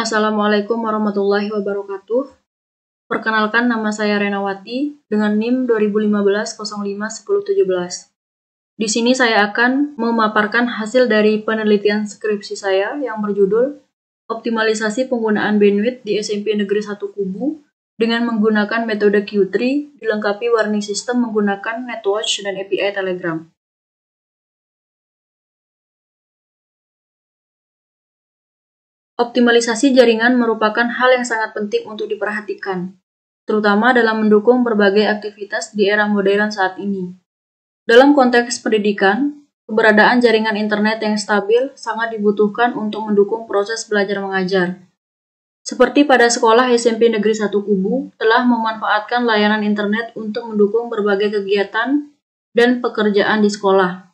Assalamualaikum warahmatullahi wabarakatuh. Perkenalkan, nama saya Renawati dengan NIM 2015-05-1017. Di sini saya akan memaparkan hasil dari penelitian skripsi saya yang berjudul Optimalisasi Penggunaan Bandwidth di SMP Negeri 1 Kubu dengan menggunakan metode Q3 dilengkapi warning system menggunakan NetWatch dan API Telegram. Optimalisasi jaringan merupakan hal yang sangat penting untuk diperhatikan, terutama dalam mendukung berbagai aktivitas di era modern saat ini. Dalam konteks pendidikan, keberadaan jaringan internet yang stabil sangat dibutuhkan untuk mendukung proses belajar mengajar. Seperti pada sekolah SMP Negeri 1 Kubu telah memanfaatkan layanan internet untuk mendukung berbagai kegiatan dan pekerjaan di sekolah.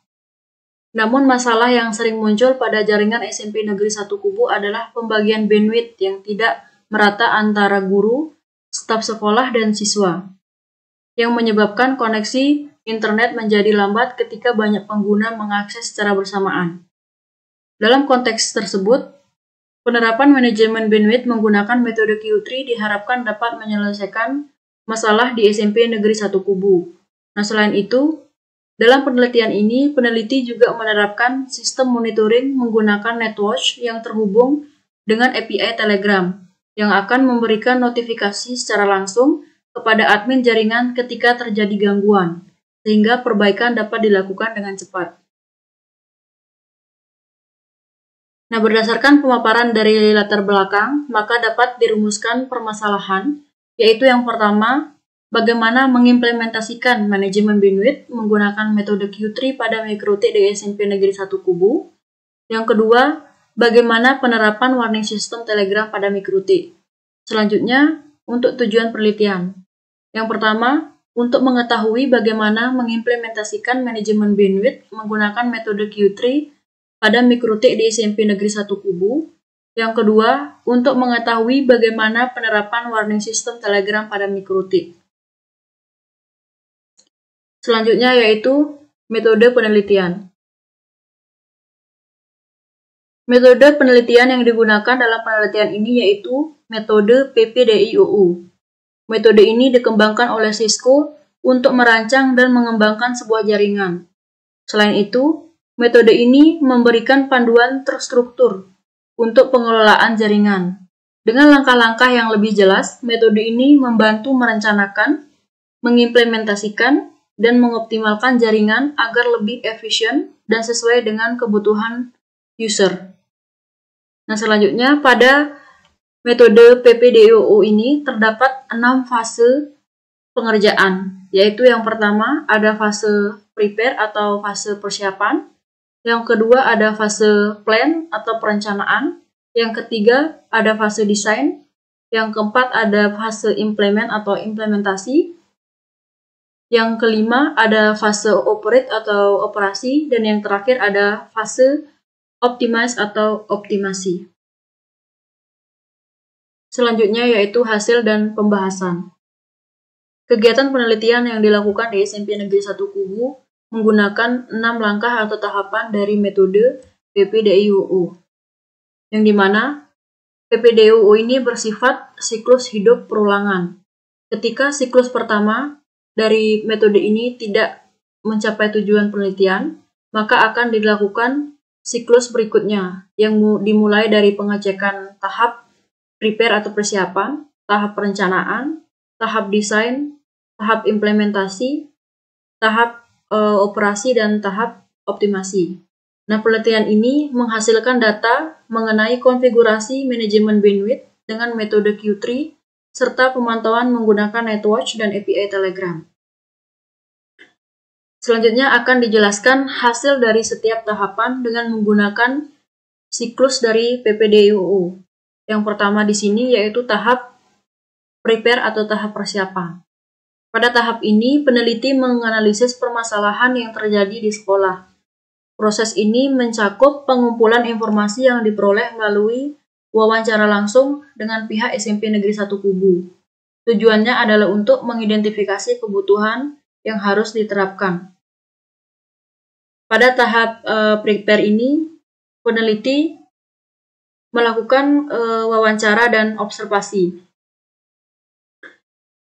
Namun masalah yang sering muncul pada jaringan SMP Negeri 1 Kubu adalah pembagian bandwidth yang tidak merata antara guru, staf sekolah, dan siswa, yang menyebabkan koneksi internet menjadi lambat ketika banyak pengguna mengakses secara bersamaan. Dalam konteks tersebut, penerapan manajemen bandwidth menggunakan metode Q3 diharapkan dapat menyelesaikan masalah di SMP Negeri 1 Kubu. Nah, selain itu, dalam penelitian ini, peneliti juga menerapkan sistem monitoring menggunakan NetWatch yang terhubung dengan API Telegram, yang akan memberikan notifikasi secara langsung kepada admin jaringan ketika terjadi gangguan, sehingga perbaikan dapat dilakukan dengan cepat. Nah, berdasarkan pemaparan dari latar belakang, maka dapat dirumuskan permasalahan, yaitu yang pertama, bagaimana mengimplementasikan manajemen bandwidth menggunakan metode Q3 pada mikrotik di SMP Negeri 1 Kubu. Yang kedua, bagaimana penerapan warning system Telegram pada mikrotik. Selanjutnya, untuk tujuan penelitian. Yang pertama, untuk mengetahui bagaimana mengimplementasikan manajemen bandwidth menggunakan metode Q3 pada mikrotik di SMP Negeri 1 Kubu. Yang kedua, untuk mengetahui bagaimana penerapan warning system Telegram pada mikrotik. Selanjutnya yaitu metode penelitian. Metode penelitian yang digunakan dalam penelitian ini yaitu metode PPDIOU. Metode ini dikembangkan oleh Cisco untuk merancang dan mengembangkan sebuah jaringan. Selain itu, metode ini memberikan panduan terstruktur untuk pengelolaan jaringan. Dengan langkah-langkah yang lebih jelas, metode ini membantu merencanakan, mengimplementasikan, dan mengoptimalkan jaringan agar lebih efisien dan sesuai dengan kebutuhan user. Nah, selanjutnya pada metode PPDIOU ini terdapat 6 fase pengerjaan, yaitu yang pertama ada fase prepare atau fase persiapan, yang kedua ada fase plan atau perencanaan, yang ketiga ada fase desain, yang keempat ada fase implement atau implementasi, yang kelima ada fase operate atau operasi, dan yang terakhir ada fase optimize atau optimasi. Selanjutnya yaitu hasil dan pembahasan. Kegiatan penelitian yang dilakukan di SMP Negeri 1 Kubu menggunakan 6 langkah atau tahapan dari metode PPDIOU, yang dimana PPDIOU ini bersifat siklus hidup perulangan. Ketika siklus pertama dari metode ini tidak mencapai tujuan penelitian, maka akan dilakukan siklus berikutnya yang dimulai dari pengecekan tahap prepare atau persiapan, tahap perencanaan, tahap desain, tahap implementasi, tahap operasi, dan tahap optimasi. Nah, penelitian ini menghasilkan data mengenai konfigurasi manajemen bandwidth dengan metode Q3 serta pemantauan menggunakan NetWatch dan API Telegram. Selanjutnya akan dijelaskan hasil dari setiap tahapan dengan menggunakan siklus dari PPDIOU. Yang pertama di sini yaitu tahap prepare atau tahap persiapan. Pada tahap ini, peneliti menganalisis permasalahan yang terjadi di sekolah. Proses ini mencakup pengumpulan informasi yang diperoleh melalui wawancara langsung dengan pihak SMP Negeri 1 Kubu. Tujuannya adalah untuk mengidentifikasi kebutuhan yang harus diterapkan. Pada tahap prepare ini, peneliti melakukan wawancara dan observasi.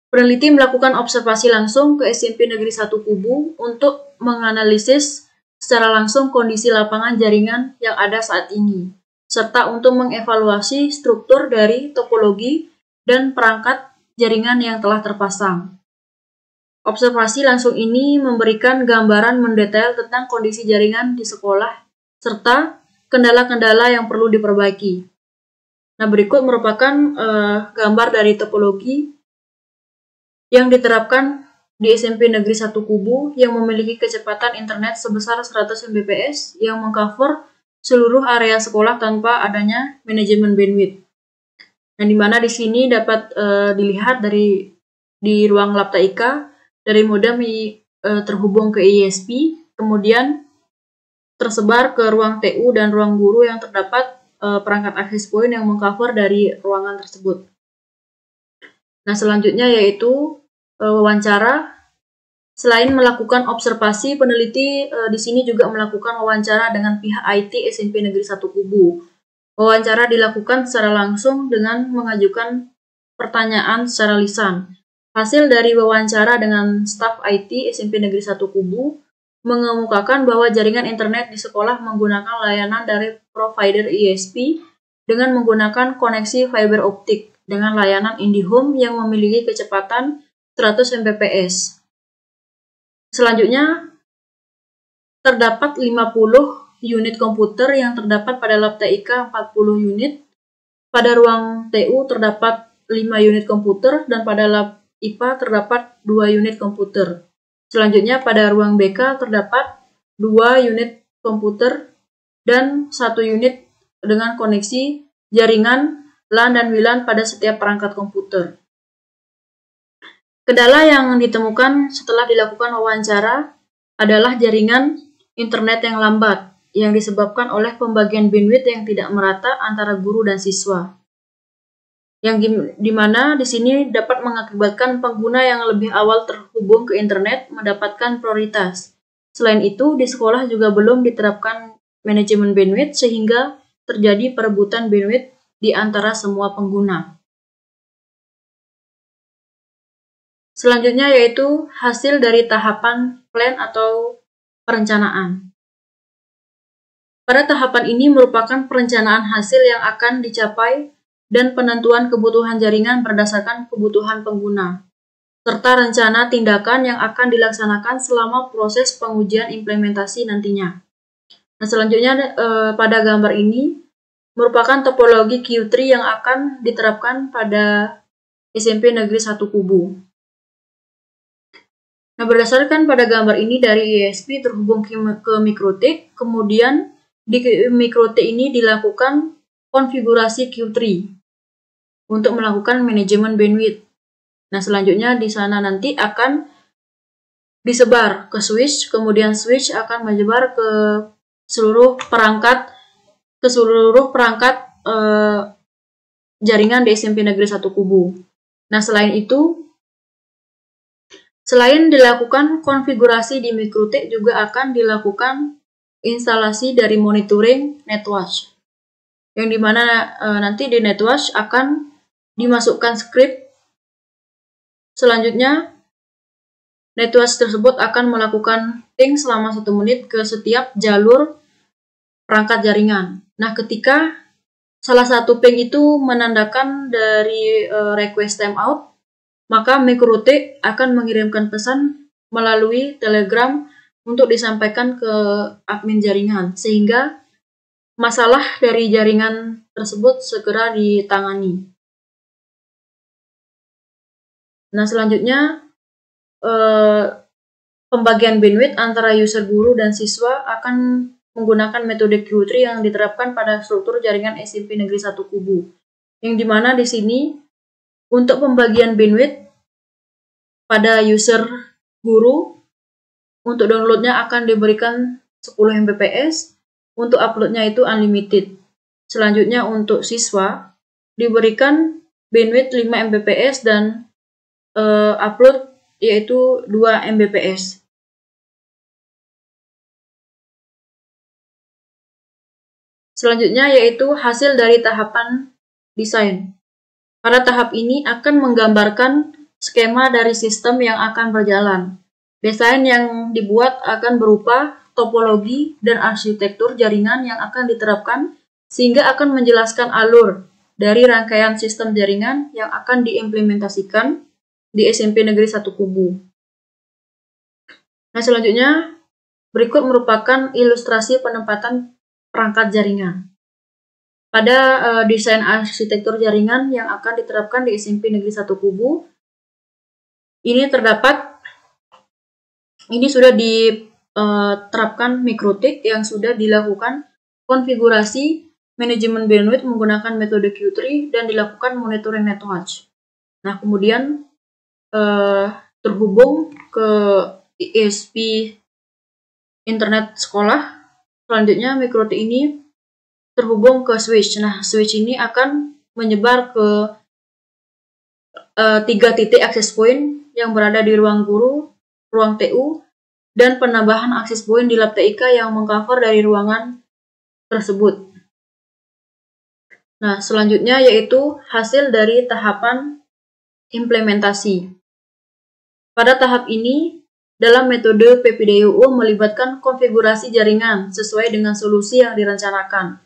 Peneliti melakukan observasi langsung ke SMP Negeri 1 Kubu untuk menganalisis secara langsung kondisi lapangan jaringan yang ada saat ini, serta untuk mengevaluasi struktur dari topologi dan perangkat jaringan yang telah terpasang. Observasi langsung ini memberikan gambaran mendetail tentang kondisi jaringan di sekolah, serta kendala-kendala yang perlu diperbaiki. Nah, berikut merupakan gambar dari topologi yang diterapkan di SMP Negeri 1 Kubu yang memiliki kecepatan internet sebesar 100 Mbps yang mengcover seluruh area sekolah tanpa adanya manajemen bandwidth. Nah, di mana di sini dapat dilihat di ruang lab TIK dari modem terhubung ke ISP, kemudian tersebar ke ruang TU dan ruang guru yang terdapat perangkat access point yang mengcover dari ruangan tersebut. Nah, selanjutnya yaitu wawancara. Selain melakukan observasi, peneliti di sini juga melakukan wawancara dengan pihak IT SMP Negeri 1 Kubu. Wawancara dilakukan secara langsung dengan mengajukan pertanyaan secara lisan. Hasil dari wawancara dengan staf IT SMP Negeri 1 Kubu mengemukakan bahwa jaringan internet di sekolah menggunakan layanan dari provider ISP dengan menggunakan koneksi fiber optik dengan layanan IndiHome yang memiliki kecepatan 100 Mbps. Selanjutnya, terdapat 50 unit komputer yang terdapat pada lab TIK 40 unit. Pada ruang TU terdapat 5 unit komputer dan pada lab IPA terdapat 2 unit komputer. Selanjutnya, pada ruang BK terdapat 2 unit komputer dan 1 unit dengan koneksi jaringan LAN dan WLAN pada setiap perangkat komputer. Kendala yang ditemukan setelah dilakukan wawancara adalah jaringan internet yang lambat, yang disebabkan oleh pembagian bandwidth yang tidak merata antara guru dan siswa. Yang dimana di sini dapat mengakibatkan pengguna yang lebih awal terhubung ke internet mendapatkan prioritas. Selain itu, di sekolah juga belum diterapkan manajemen bandwidth sehingga terjadi perebutan bandwidth di antara semua pengguna. Selanjutnya yaitu hasil dari tahapan plan atau perencanaan. Pada tahapan ini merupakan perencanaan hasil yang akan dicapai dan penentuan kebutuhan jaringan berdasarkan kebutuhan pengguna, serta rencana tindakan yang akan dilaksanakan selama proses pengujian implementasi nantinya. Nah, selanjutnya pada gambar ini merupakan topologi Q3 yang akan diterapkan pada SMP Negeri 1 Kubu. Nah, berdasarkan pada gambar ini dari ISP terhubung ke mikrotik, kemudian di mikrotik ini dilakukan konfigurasi Q3 untuk melakukan manajemen bandwidth. Nah, selanjutnya di sana nanti akan disebar ke switch, kemudian switch akan menyebar ke seluruh perangkat jaringan di SMP Negeri 1 Kubu. Nah, selain itu, selain dilakukan konfigurasi di mikrotik, juga akan dilakukan instalasi dari monitoring netwatch, yang dimana nanti di netwatch akan dimasukkan script. Selanjutnya, netwatch tersebut akan melakukan ping selama 1 menit ke setiap jalur perangkat jaringan. Nah, ketika salah satu ping itu menandakan dari request timeout, maka mikrotik akan mengirimkan pesan melalui Telegram untuk disampaikan ke admin jaringan, sehingga masalah dari jaringan tersebut segera ditangani. Nah, selanjutnya pembagian bandwidth antara user guru dan siswa akan menggunakan metode Q3 yang diterapkan pada struktur jaringan SMP Negeri 1 Kubu. Yang dimana di sini untuk pembagian bandwidth pada user guru, untuk downloadnya akan diberikan 10 Mbps, untuk uploadnya itu unlimited. Selanjutnya untuk siswa diberikan bandwidth 5 Mbps dan upload yaitu 2 Mbps. Selanjutnya yaitu hasil dari tahapan desain. Pada tahap ini akan menggambarkan skema dari sistem yang akan berjalan. Desain yang dibuat akan berupa topologi dan arsitektur jaringan yang akan diterapkan sehingga akan menjelaskan alur dari rangkaian sistem jaringan yang akan diimplementasikan di SMP Negeri 1 Kubu. Nah, selanjutnya berikut merupakan ilustrasi penempatan perangkat jaringan. Pada desain arsitektur jaringan yang akan diterapkan di SMP Negeri 1 Kubu, ini sudah diterapkan mikrotik yang sudah dilakukan konfigurasi manajemen bandwidth menggunakan metode Q3 dan dilakukan monitoring netwatch. Nah, kemudian terhubung ke ISP internet sekolah. Selanjutnya mikrotik ini terhubung ke switch. Nah, switch ini akan menyebar ke 3 titik akses point yang berada di ruang guru, ruang TU, dan penambahan akses point di lab TIK yang mengcover dari ruangan tersebut. Nah, selanjutnya yaitu hasil dari tahapan implementasi. Pada tahap ini, dalam metode PPDUU melibatkan konfigurasi jaringan sesuai dengan solusi yang direncanakan.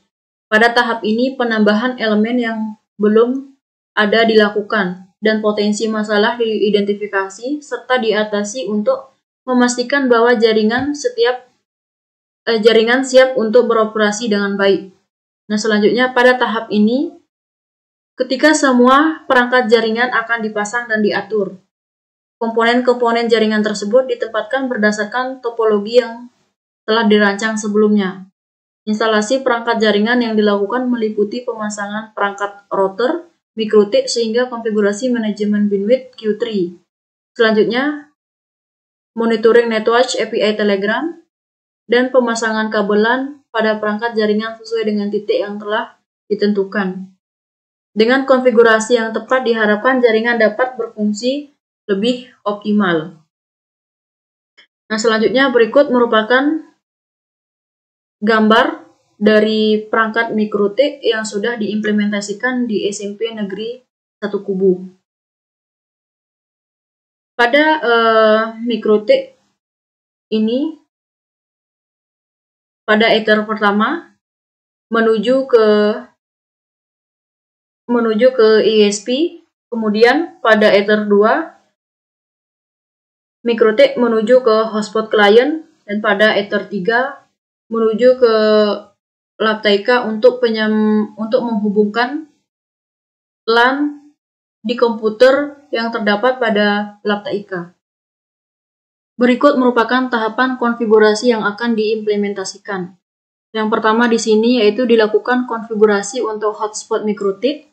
Pada tahap ini, penambahan elemen yang belum ada dilakukan dan potensi masalah diidentifikasi serta diatasi untuk memastikan bahwa jaringan siap untuk beroperasi dengan baik. Nah, selanjutnya pada tahap ini, ketika semua perangkat jaringan akan dipasang dan diatur, komponen-komponen jaringan tersebut ditempatkan berdasarkan topologi yang telah dirancang sebelumnya. Instalasi perangkat jaringan yang dilakukan meliputi pemasangan perangkat router, mikrotik, sehingga konfigurasi manajemen bandwidth Q3. Selanjutnya, monitoring netwatch API Telegram, dan pemasangan kabelan pada perangkat jaringan sesuai dengan titik yang telah ditentukan. Dengan konfigurasi yang tepat diharapkan jaringan dapat berfungsi lebih optimal. Nah, selanjutnya berikut merupakan gambar dari perangkat mikrotik yang sudah diimplementasikan di SMP Negeri 1 Kubu. Pada mikrotik ini, pada ether pertama menuju ke ISP, kemudian pada ether 2 mikrotik menuju ke hotspot client, dan pada ether 3 menuju ke lab TIK untuk menghubungkan LAN di komputer yang terdapat pada lab TIK. Berikut merupakan tahapan konfigurasi yang akan diimplementasikan. Yang pertama di sini yaitu dilakukan konfigurasi untuk hotspot mikrotik.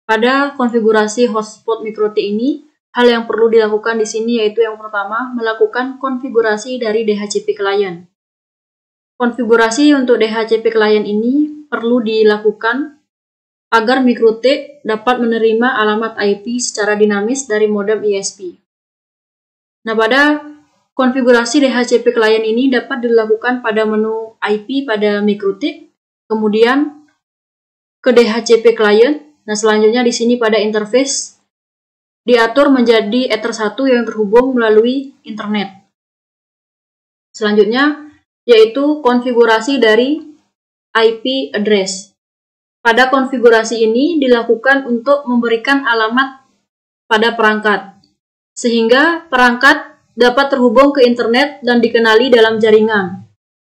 Pada konfigurasi hotspot mikrotik ini, hal yang perlu dilakukan di sini yaitu yang pertama, melakukan konfigurasi dari DHCP client. Konfigurasi untuk DHCP client ini perlu dilakukan agar mikrotik dapat menerima alamat IP secara dinamis dari modem ISP. Nah, pada konfigurasi DHCP client ini dapat dilakukan pada menu IP pada mikrotik, kemudian ke DHCP client. Nah, selanjutnya di sini pada interface diatur menjadi ether 1 yang terhubung melalui internet. Selanjutnya yaitu konfigurasi dari IP address. Pada konfigurasi ini dilakukan untuk memberikan alamat pada perangkat, sehingga perangkat dapat terhubung ke internet dan dikenali dalam jaringan.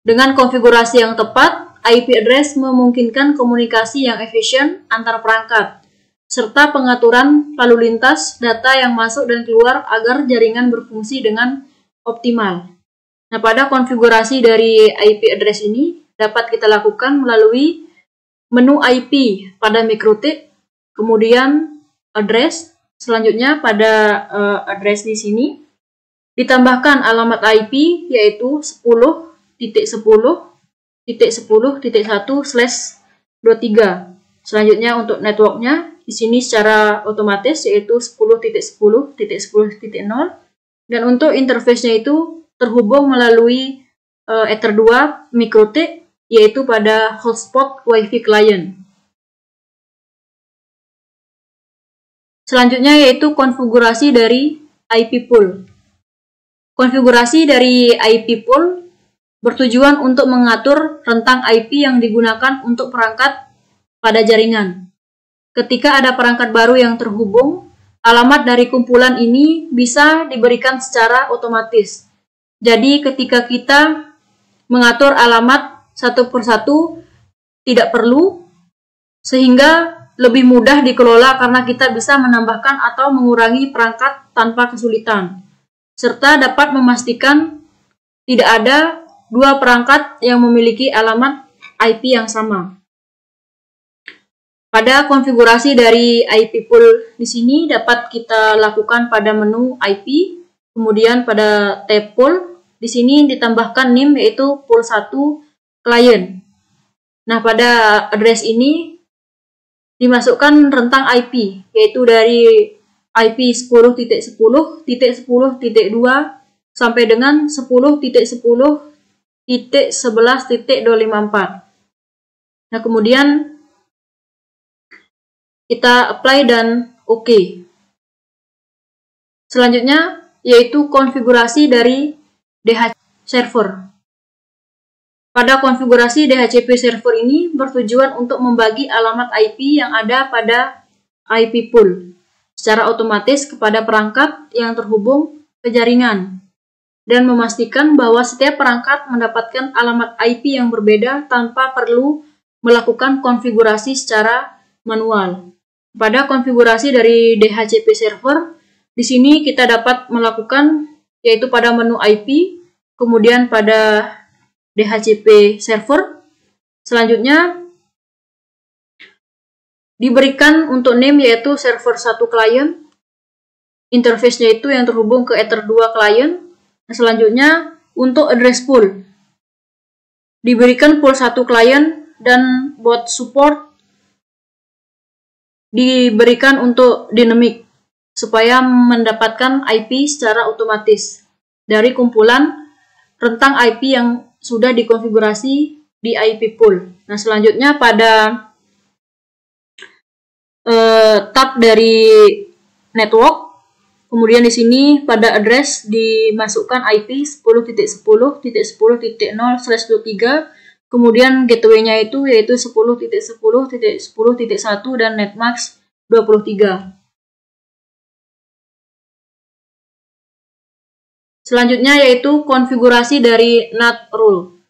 Dengan konfigurasi yang tepat, IP address memungkinkan komunikasi yang efisien antar perangkat, serta pengaturan lalu lintas data yang masuk dan keluar agar jaringan berfungsi dengan optimal. Nah, pada konfigurasi dari IP address ini dapat kita lakukan melalui menu IP pada mikrotik, kemudian address. Selanjutnya pada address di sini ditambahkan alamat IP yaitu 10.10.10.1/23. Selanjutnya untuk networknya di sini secara otomatis yaitu 10.10.10.0, dan untuk interface-nya itu terhubung melalui ether 2 mikrotik yaitu pada hotspot Wi-Fi client. Selanjutnya yaitu konfigurasi dari IP pool. Konfigurasi dari IP pool bertujuan untuk mengatur rentang IP yang digunakan untuk perangkat pada jaringan. Ketika ada perangkat baru yang terhubung, alamat dari kumpulan ini bisa diberikan secara otomatis. Jadi ketika kita mengatur alamat satu persatu tidak perlu, sehingga lebih mudah dikelola karena kita bisa menambahkan atau mengurangi perangkat tanpa kesulitan, serta dapat memastikan tidak ada dua perangkat yang memiliki alamat IP yang sama. Pada konfigurasi dari IP pool di sini dapat kita lakukan pada menu IP, kemudian pada tab pool di sini ditambahkan NIM yaitu pool 1 client. Nah, pada address ini dimasukkan rentang IP yaitu dari IP 10.10.10.2 sampai dengan 10.10.11.254. Nah, kemudian kita apply dan OK. Selanjutnya yaitu konfigurasi dari DHCP server. Pada konfigurasi DHCP server ini bertujuan untuk membagi alamat IP yang ada pada IP pool secara otomatis kepada perangkat yang terhubung ke jaringan dan memastikan bahwa setiap perangkat mendapatkan alamat IP yang berbeda tanpa perlu melakukan konfigurasi secara manual. Pada konfigurasi dari DHCP server, di sini kita dapat melakukan yaitu pada menu IP, kemudian pada DHCP server. Selanjutnya diberikan untuk name yaitu server 1 client, interface-nya itu yang terhubung ke Ether 2 client. Nah, selanjutnya untuk address pool diberikan pool 1 client dan bot support diberikan untuk dynamic supaya mendapatkan IP secara otomatis dari kumpulan rentang IP yang sudah dikonfigurasi di IP pool. Nah, selanjutnya pada tab dari network, kemudian di sini pada address dimasukkan IP 10.10.10.0/23, kemudian gateway-nya itu yaitu 10.10.10.1 dan netmask 23. Selanjutnya yaitu konfigurasi dari NAT rule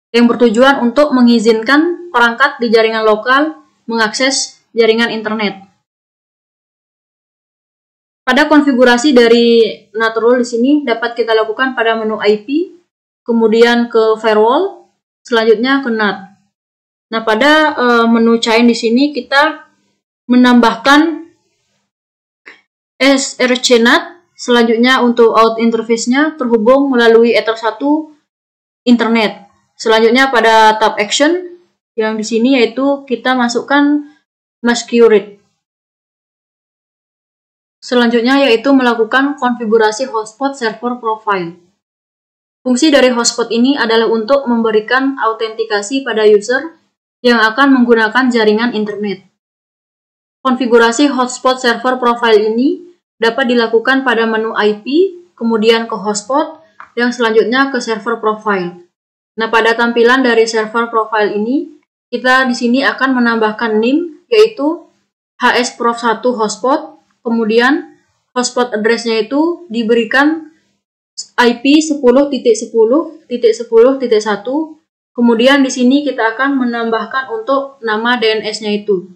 yang bertujuan untuk mengizinkan perangkat di jaringan lokal mengakses jaringan internet. Pada konfigurasi dari NAT rule di sini dapat kita lakukan pada menu IP, kemudian ke firewall, selanjutnya ke NAT. Nah, pada menu chain di sini kita menambahkan srcNAT. Selanjutnya untuk out interface-nya terhubung melalui Ether 1 internet. Selanjutnya pada tab action yang di sini yaitu kita masukkan masquerade. Selanjutnya yaitu melakukan konfigurasi hotspot server profile. Fungsi dari hotspot ini adalah untuk memberikan autentikasi pada user yang akan menggunakan jaringan internet. Konfigurasi hotspot server profile ini dapat dilakukan pada menu IP, kemudian ke hotspot, yang selanjutnya ke server profile. Nah, pada tampilan dari server profile ini, kita di sini akan menambahkan name, yaitu hsprof1 hotspot, kemudian hotspot address-nya itu diberikan IP 10.10.10.1, kemudian di sini kita akan menambahkan untuk nama DNS-nya itu,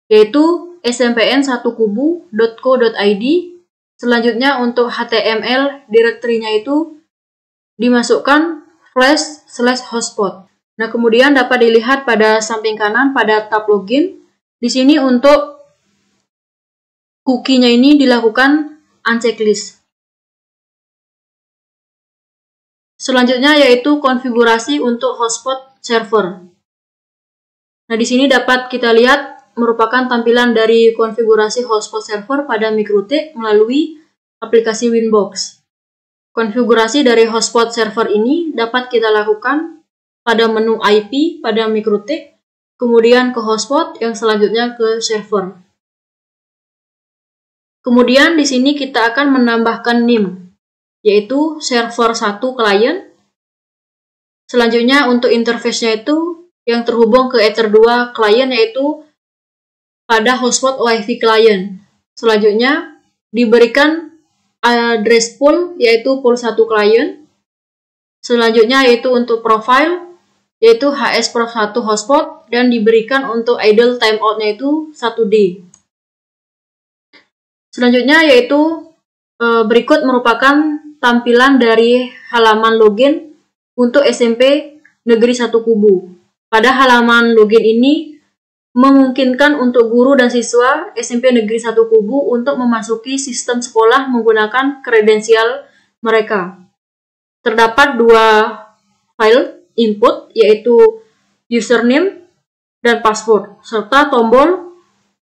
yaitu smpn1kubu.co.id. Selanjutnya untuk HTML directory-nya itu dimasukkan flash/hotspot. Nah, kemudian dapat dilihat pada samping kanan pada tab login. Di sini untuk cookie-nya ini dilakukan unchecklist. Selanjutnya yaitu konfigurasi untuk hotspot server. Nah, di sini dapat kita lihat merupakan tampilan dari konfigurasi hotspot server pada MikroTik melalui aplikasi Winbox. Konfigurasi dari hotspot server ini dapat kita lakukan pada menu IP pada mikrotik, kemudian ke hotspot, yang selanjutnya ke server. Kemudian di sini kita akan menambahkan NIM, yaitu server 1 klien. Selanjutnya untuk interface-nya itu yang terhubung ke Ether 2 klien, yaitu pada hotspot Wi-Fi klien. Selanjutnya diberikan address pool, yaitu pool 1 klien. Selanjutnya yaitu untuk profile, yaitu HS-Prof1 hotspot, dan diberikan untuk idle timeout-nya itu 1D. Selanjutnya yaitu berikut merupakan tampilan dari halaman login untuk SMP Negeri 1 Kubu. Pada halaman login ini memungkinkan untuk guru dan siswa SMP Negeri 1 Kubu untuk memasuki sistem sekolah menggunakan kredensial mereka. Terdapat 2 file input, yaitu username dan password, serta tombol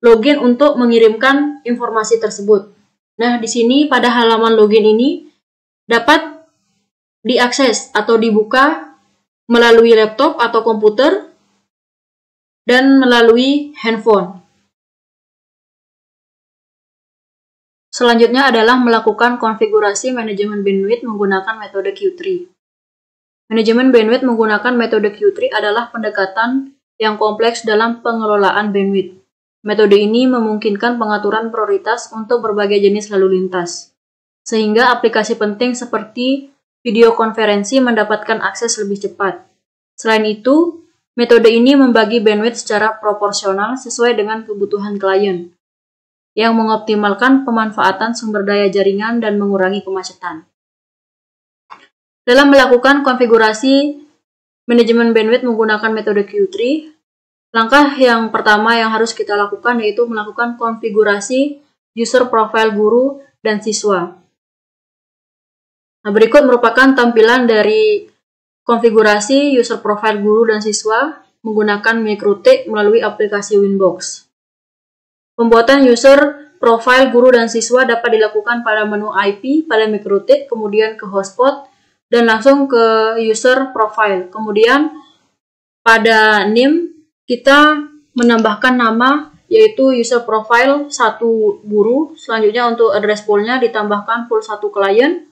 login untuk mengirimkan informasi tersebut. Nah, di sini pada halaman login ini dapat diakses atau dibuka melalui laptop atau komputer dan melalui handphone. Selanjutnya adalah melakukan konfigurasi manajemen bandwidth menggunakan metode Q3. Manajemen bandwidth menggunakan metode Q3 adalah pendekatan yang kompleks dalam pengelolaan bandwidth. Metode ini memungkinkan pengaturan prioritas untuk berbagai jenis lalu lintas, sehingga aplikasi penting seperti video konferensi mendapatkan akses lebih cepat. Selain itu, metode ini membagi bandwidth secara proporsional sesuai dengan kebutuhan klien, yang mengoptimalkan pemanfaatan sumber daya jaringan dan mengurangi kemacetan. Dalam melakukan konfigurasi manajemen bandwidth menggunakan metode Q3, langkah yang pertama yang harus kita lakukan yaitu melakukan konfigurasi user profile guru dan siswa. Nah, berikut merupakan tampilan dari konfigurasi user profile guru dan siswa menggunakan mikrotik melalui aplikasi Winbox. Pembuatan user profile guru dan siswa dapat dilakukan pada menu IP pada mikrotik, kemudian ke hotspot, dan langsung ke user profile. Kemudian pada NIM kita menambahkan nama, yaitu user profile 1 guru. Selanjutnya untuk address pool-nya ditambahkan pool 1 klien.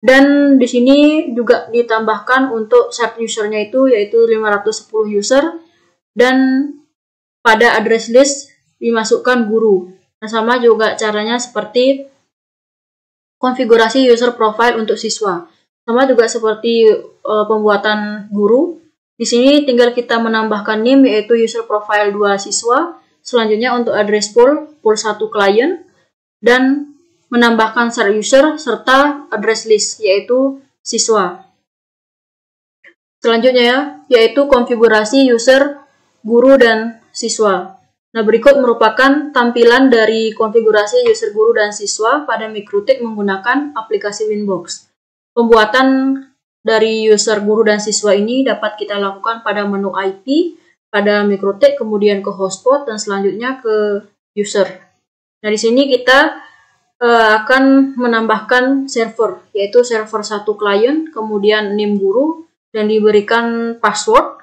Dan di sini juga ditambahkan untuk set user-nya itu yaitu 510 user, dan pada address list dimasukkan guru. Nah, sama juga caranya seperti konfigurasi user profile untuk siswa. Sama juga seperti pembuatan guru. Di sini tinggal kita menambahkan NIM yaitu user profile 2 siswa. Selanjutnya untuk address pool 1 klien, dan menambahkan share user serta address list yaitu siswa. Selanjutnya yaitu konfigurasi user guru dan siswa. Nah, berikut merupakan tampilan dari konfigurasi user guru dan siswa pada mikrotik menggunakan aplikasi Winbox. Pembuatan dari user guru dan siswa ini dapat kita lakukan pada menu IP pada mikrotik, kemudian ke hotspot, dan selanjutnya ke user. Nah, di sini kita akan menambahkan server, yaitu server 1 klien, kemudian NIM guru, dan diberikan password.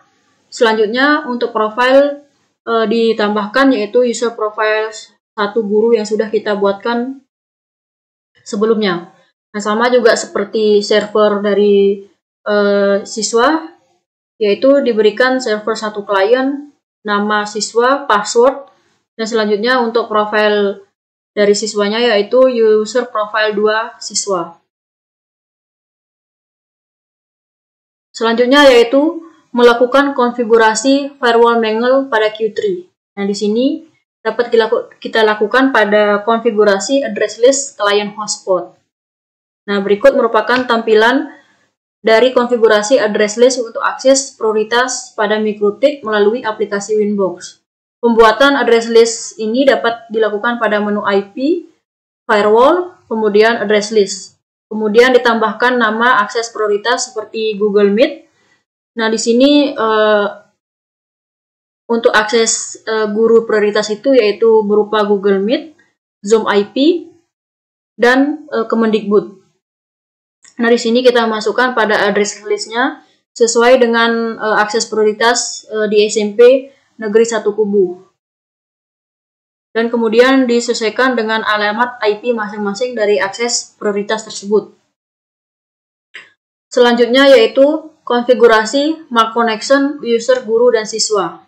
Selanjutnya untuk profile ditambahkan yaitu user profile 1 guru yang sudah kita buatkan sebelumnya. Nah, sama juga seperti server dari siswa, yaitu diberikan server 1 klien, nama siswa, password, dan selanjutnya untuk profile dari siswanya yaitu user profile 2 siswa. Selanjutnya yaitu melakukan konfigurasi firewall mangle pada Q3. Nah, di sini dapat kita lakukan pada konfigurasi address list klien hotspot. Nah, berikut merupakan tampilan dari konfigurasi address list untuk akses prioritas pada mikrotik melalui aplikasi Winbox. Pembuatan address list ini dapat dilakukan pada menu IP, firewall, kemudian address list. Kemudian ditambahkan nama akses prioritas seperti Google Meet. Nah, di sini untuk akses guru prioritas itu yaitu berupa Google Meet, Zoom IP, dan Kemendikbud. Nah, di sini kita masukkan pada address list-nya sesuai dengan akses prioritas di SMP Negeri 1 Kubu. Dan kemudian disesuaikan dengan alamat IP masing-masing dari akses prioritas tersebut. Selanjutnya yaitu konfigurasi MAC connection user guru dan siswa.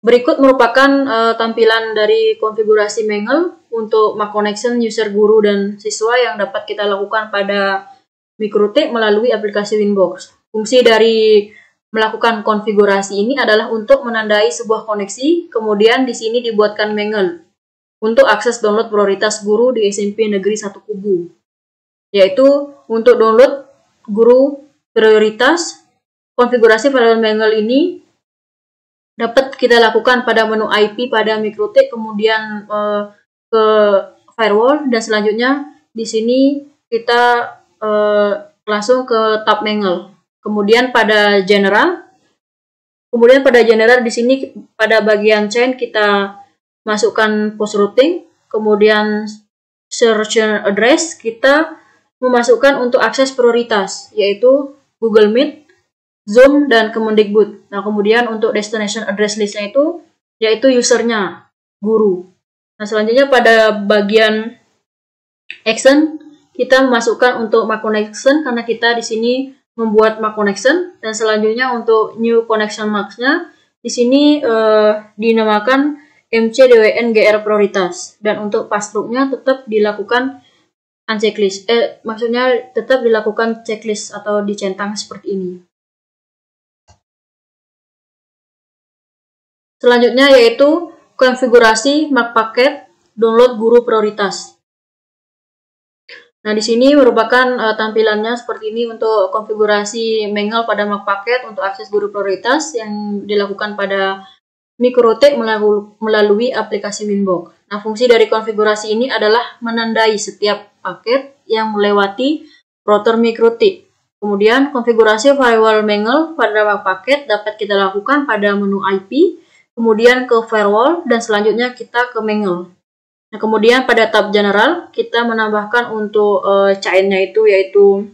Berikut merupakan tampilan dari konfigurasi Mangle untuk MAC connection user guru dan siswa yang dapat kita lakukan pada Microtik melalui aplikasi Winbox. Fungsi dari melakukan konfigurasi ini adalah untuk menandai sebuah koneksi, kemudian di sini dibuatkan Mangle untuk akses download prioritas guru di SMP Negeri 1 Kubu. Yaitu untuk download guru prioritas, konfigurasi pada Mangle ini dapat kita lakukan pada menu IP pada Microtik, kemudian ke firewall, dan selanjutnya di sini kita langsung ke tab Mangle. Kemudian pada general di sini pada bagian chain kita masukkan post routing, kemudian search address kita memasukkan untuk akses prioritas yaitu Google Meet, Zoom, dan Kemendikbud. Nah, kemudian untuk destination address listnya itu yaitu usernya guru. Nah, selanjutnya pada bagian action kita memasukkan untuk MAC connection karena kita di sini membuat MAC connection, dan selanjutnya untuk new connection marks-nya di sini dinamakan MC-DWN-GR prioritas, dan untuk password-nya tetap dilakukan unchecklist. Maksudnya tetap dilakukan checklist atau dicentang seperti ini. Selanjutnya yaitu konfigurasi MAC paket download guru prioritas. Nah, di sini merupakan tampilannya seperti ini untuk konfigurasi Mangle pada MAC paket untuk akses guru prioritas yang dilakukan pada Microtik melalui aplikasi Winbox. Nah, fungsi dari konfigurasi ini adalah menandai setiap paket yang melewati router Microtik. Kemudian konfigurasi firewall Mangle pada MAC paket dapat kita lakukan pada menu IP, kemudian ke firewall, dan selanjutnya kita ke Mangle. Nah, kemudian pada tab general kita menambahkan untuk chainnya itu yaitu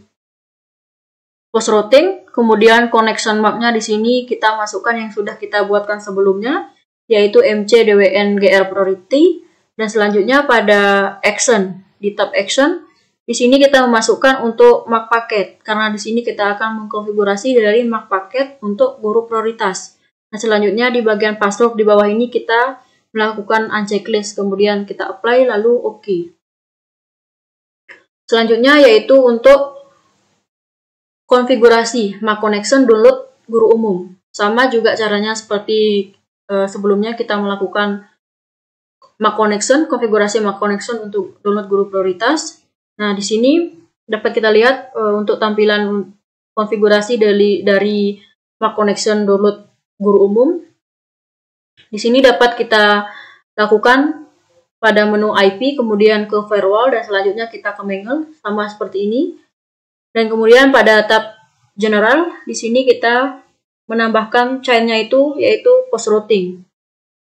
post routing, kemudian connection map-nya di sini kita masukkan yang sudah kita buatkan sebelumnya yaitu MC-DWN-GR priority, dan selanjutnya pada action di tab action di sini kita memasukkan untuk MAC paket karena di sini kita akan mengkonfigurasi dari MAC paket untuk guru prioritas. Nah, selanjutnya di bagian password di bawah ini kita melakukan unchecklist, kemudian kita apply lalu OK. Selanjutnya yaitu untuk konfigurasi MAC connection download guru umum. Sama juga caranya seperti sebelumnya kita melakukan MAC connection, konfigurasi MAC connection untuk download guru prioritas. Nah, di sini dapat kita lihat untuk tampilan konfigurasi dari MAC connection download guru umum. Di sini dapat kita lakukan pada menu IP, kemudian ke firewall, dan selanjutnya kita ke Mangle, sama seperti ini. Dan kemudian pada tab general, di sini kita menambahkan chainnya itu yaitu post routing.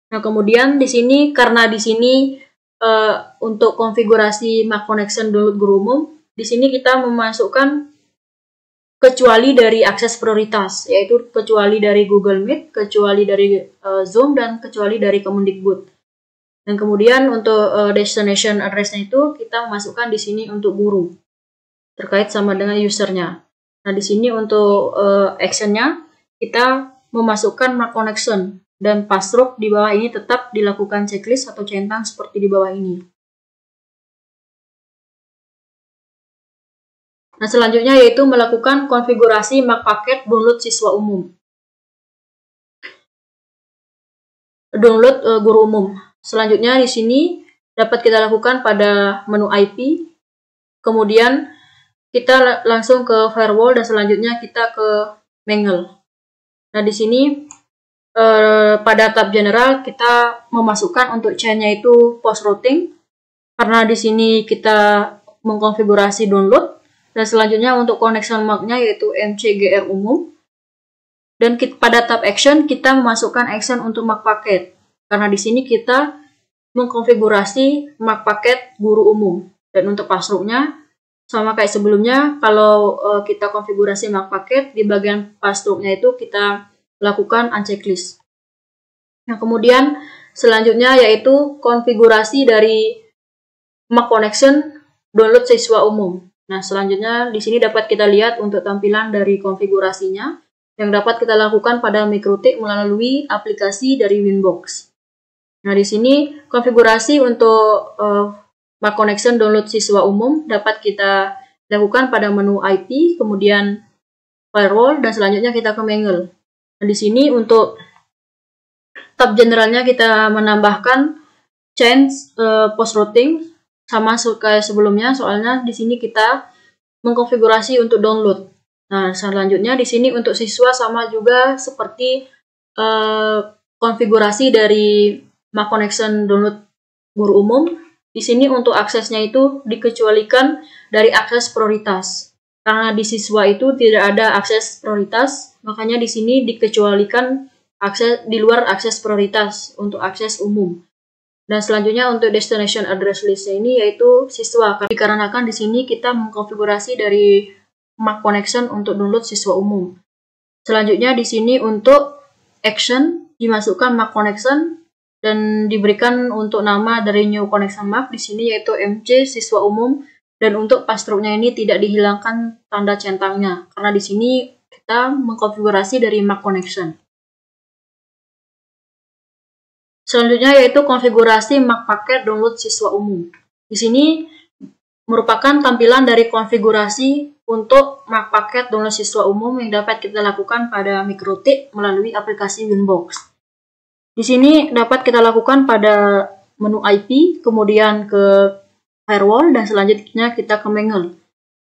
Nah, kemudian di sini karena di sini untuk konfigurasi MAC connection download guru umum, di sini kita memasukkan kecuali dari akses prioritas, yaitu kecuali dari Google Meet, kecuali dari Zoom, dan kecuali dari Kemendikbud. Dan kemudian untuk destination address-nya itu kita masukkan di sini untuk guru, terkait sama dengan usernya. Nah, di sini untuk action-nya kita memasukkan MAC connection, dan password di bawah ini tetap dilakukan checklist atau centang seperti di bawah ini. Nah, selanjutnya yaitu melakukan konfigurasi MAC paket download siswa umum. Download guru umum. Selanjutnya di sini dapat kita lakukan pada menu IP. Kemudian kita langsung ke firewall, dan selanjutnya kita ke Mangle. Nah, di sini pada tab general kita memasukkan untuk chainnya itu post routing karena di sini kita mengkonfigurasi download. Dan selanjutnya untuk connection mark-nya yaitu MC-GR umum. Dan pada tab action kita memasukkan action untuk MAC paket. Karena di sini kita mengkonfigurasi MAC paket guru umum. Dan untuk password-nya Sama kayak sebelumnya, kalau kita konfigurasi Mark paket, di bagian password-nya itu kita lakukan unchecklist. Nah, kemudian selanjutnya yaitu konfigurasi dari Mac connection download siswa umum. Nah, selanjutnya di sini dapat kita lihat untuk tampilan dari konfigurasinya yang dapat kita lakukan pada Mikrotik melalui aplikasi dari Winbox. Nah, di sini konfigurasi untuk Mac connection download siswa umum dapat kita lakukan pada menu IP, kemudian firewall, dan selanjutnya kita ke Mangle. Nah, di sini untuk tab generalnya kita menambahkan change post routing sama kayak sebelumnya, soalnya di sini kita mengkonfigurasi untuk download. Nah, selanjutnya di sini untuk siswa sama juga seperti konfigurasi dari Mac connection download guru umum. Di sini untuk aksesnya itu dikecualikan dari akses prioritas. Karena di siswa itu tidak ada akses prioritas, makanya di sini dikecualikan akses di luar akses prioritas untuk akses umum. Dan selanjutnya untuk destination address list-nya ini yaitu siswa, dikarenakan di sini kita mengkonfigurasi dari Mac connection untuk download siswa umum. Selanjutnya di sini untuk action dimasukkan Mac connection dan diberikan untuk nama dari new connection Mac di sini yaitu MC siswa umum, dan untuk password-nya ini tidak dihilangkan tanda centangnya karena di sini kita mengkonfigurasi dari Mac connection. Selanjutnya yaitu konfigurasi Mac paket download siswa umum. Di sini merupakan tampilan dari konfigurasi untuk Mac paket download siswa umum yang dapat kita lakukan pada Mikrotik melalui aplikasi Winbox. Di sini dapat kita lakukan pada menu IP, kemudian ke firewall, dan selanjutnya kita ke Mangle.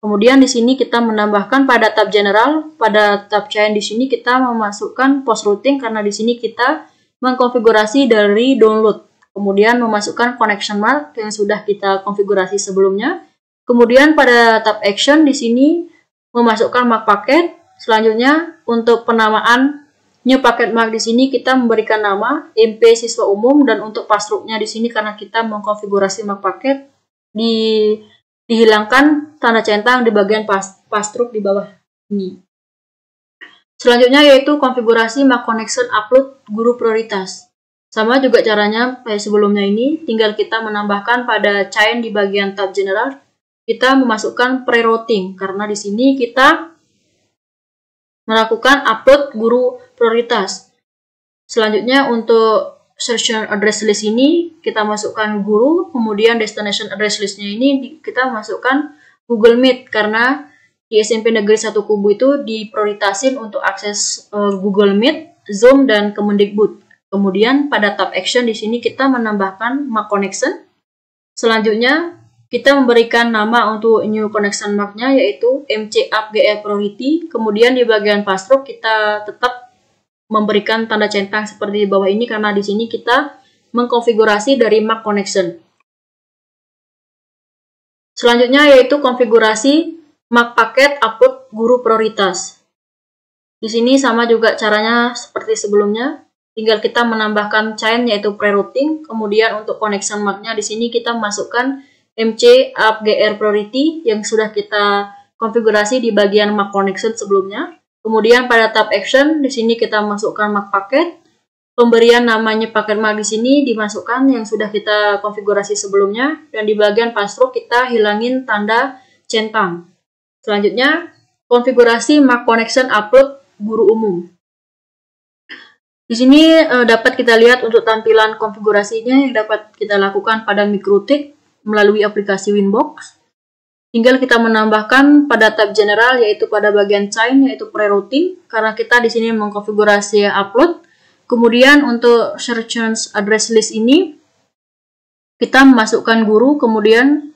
Kemudian di sini kita menambahkan pada tab general, pada tab chain di sini kita memasukkan post routing karena di sini kita mengkonfigurasi dari download. Kemudian memasukkan connection mark yang sudah kita konfigurasi sebelumnya. Kemudian pada tab action di sini memasukkan Mac paket. Selanjutnya untuk penamaan new packet mark di sini kita memberikan nama MP siswa umum, dan untuk password-nya di sini karena kita mengkonfigurasi Mac packet dihilangkan tanda centang di bagian password di bawah ini. Selanjutnya yaitu konfigurasi Mac connection upload guru prioritas. Sama juga caranya kayak sebelumnya ini, tinggal kita menambahkan pada chain di bagian tab general, kita memasukkan pre-routing karena di sini kita melakukan upload guru prioritas. Selanjutnya untuk search address list ini kita masukkan guru, kemudian destination address listnya ini kita masukkan Google Meet karena di SMP Negeri 1 Kubu itu diprioritasin untuk akses Google Meet, Zoom, dan Kemendikbud. Kemudian pada tab action di sini kita menambahkan Mac connection. Selanjutnya kita memberikan nama untuk new connection mark-nya yaitu MC UpGR priority. Kemudian di bagian password kita tetap memberikan tanda centang seperti di bawah ini karena di sini kita mengkonfigurasi dari Mac connection. Selanjutnya yaitu konfigurasi Mac paket upload guru prioritas. Di sini sama juga caranya seperti sebelumnya. Tinggal kita menambahkan chain yaitu pre-routing. Kemudian untuk connection mark-nya di sini kita masukkan MC UpGR priority yang sudah kita konfigurasi di bagian Mac connection sebelumnya. Kemudian pada tab action di sini kita masukkan Mac paket. Pemberian namanya paket mark di sini dimasukkan yang sudah kita konfigurasi sebelumnya, dan di bagian password kita hilangin tanda centang. Selanjutnya konfigurasi Mac connection upload guru umum. Di sini dapat kita lihat untuk tampilan konfigurasinya yang dapat kita lakukan pada Mikrotik melalui aplikasi Winbox. Tinggal kita menambahkan pada tab general yaitu pada bagian chain yaitu pre-routing karena kita di sini mengkonfigurasi upload. Kemudian untuk search address list ini kita memasukkan guru, kemudian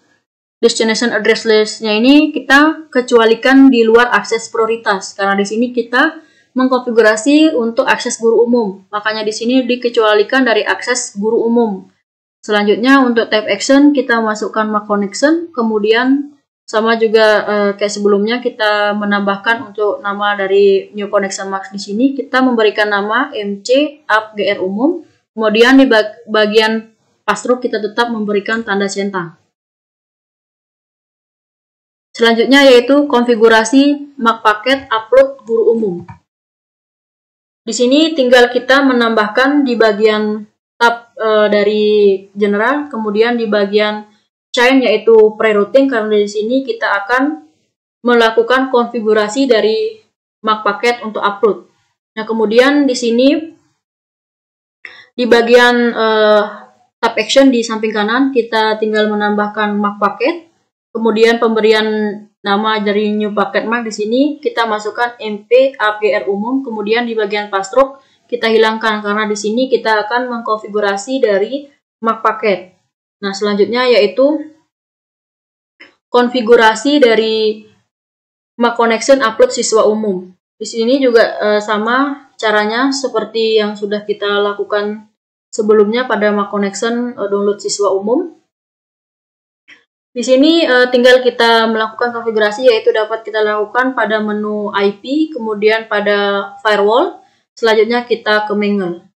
destination address list-nya ini kita kecualikan di luar akses prioritas karena di sini kita mengkonfigurasi untuk akses guru umum. Makanya di sini dikecualikan dari akses guru umum. Selanjutnya untuk tab action kita masukkan Mac connection, kemudian sama juga kayak sebelumnya kita menambahkan untuk nama dari new connection mark di sini kita memberikan nama MC UpGR umum. Kemudian di bagian password kita tetap memberikan tanda centang. Selanjutnya yaitu konfigurasi MAC paket upload guru umum. Di sini tinggal kita menambahkan di bagian tab dari general, kemudian di bagian chain yaitu pre-routing, karena di sini kita akan melakukan konfigurasi dari MAC paket untuk upload. Nah, kemudian di sini di bagian tab action di samping kanan kita tinggal menambahkan MAC paket. Kemudian pemberian nama dari new packet MAC di sini kita masukkan mp apgr umum. Kemudian di bagian password kita hilangkan karena di sini kita akan mengkonfigurasi dari MAC paket. Nah, selanjutnya yaitu konfigurasi dari MAC connection upload siswa umum. Di sini juga sama caranya seperti yang sudah kita lakukan sebelumnya pada MAC connection download siswa umum. Di sini tinggal kita melakukan konfigurasi, yaitu dapat kita lakukan pada menu IP, kemudian pada firewall, selanjutnya kita ke mingle.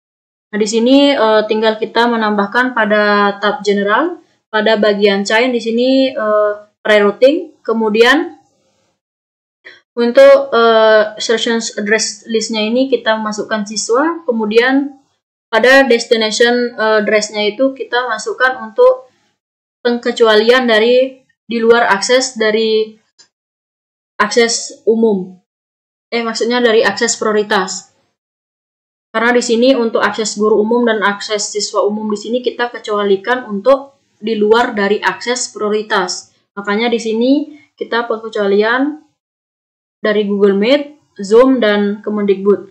Nah, di sini tinggal kita menambahkan pada tab general, pada bagian chain di sini pre-routing, kemudian untuk session address listnya ini kita masukkan siswa, kemudian pada destination address-nya itu kita masukkan untuk pengkecualian dari di luar akses dari akses umum. Maksudnya dari akses prioritas. Karena di sini untuk akses guru umum dan akses siswa umum di sini kita kecualikan untuk di luar dari akses prioritas. Makanya di sini kita pengecualian dari Google Meet, Zoom, dan Kemendikbud.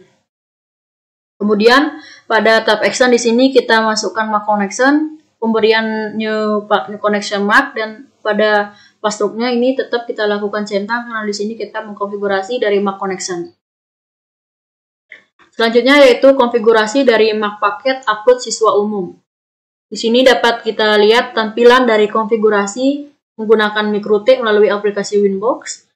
Kemudian pada tab action di sini kita masukkan MAC connection, pemberian new connection MAC, dan pada passwordnya ini tetap kita lakukan centang karena di sini kita mengkonfigurasi dari MAC connection. Selanjutnya yaitu konfigurasi dari MAC paket upload siswa umum. Di sini dapat kita lihat tampilan dari konfigurasi menggunakan MikroTik melalui aplikasi Winbox.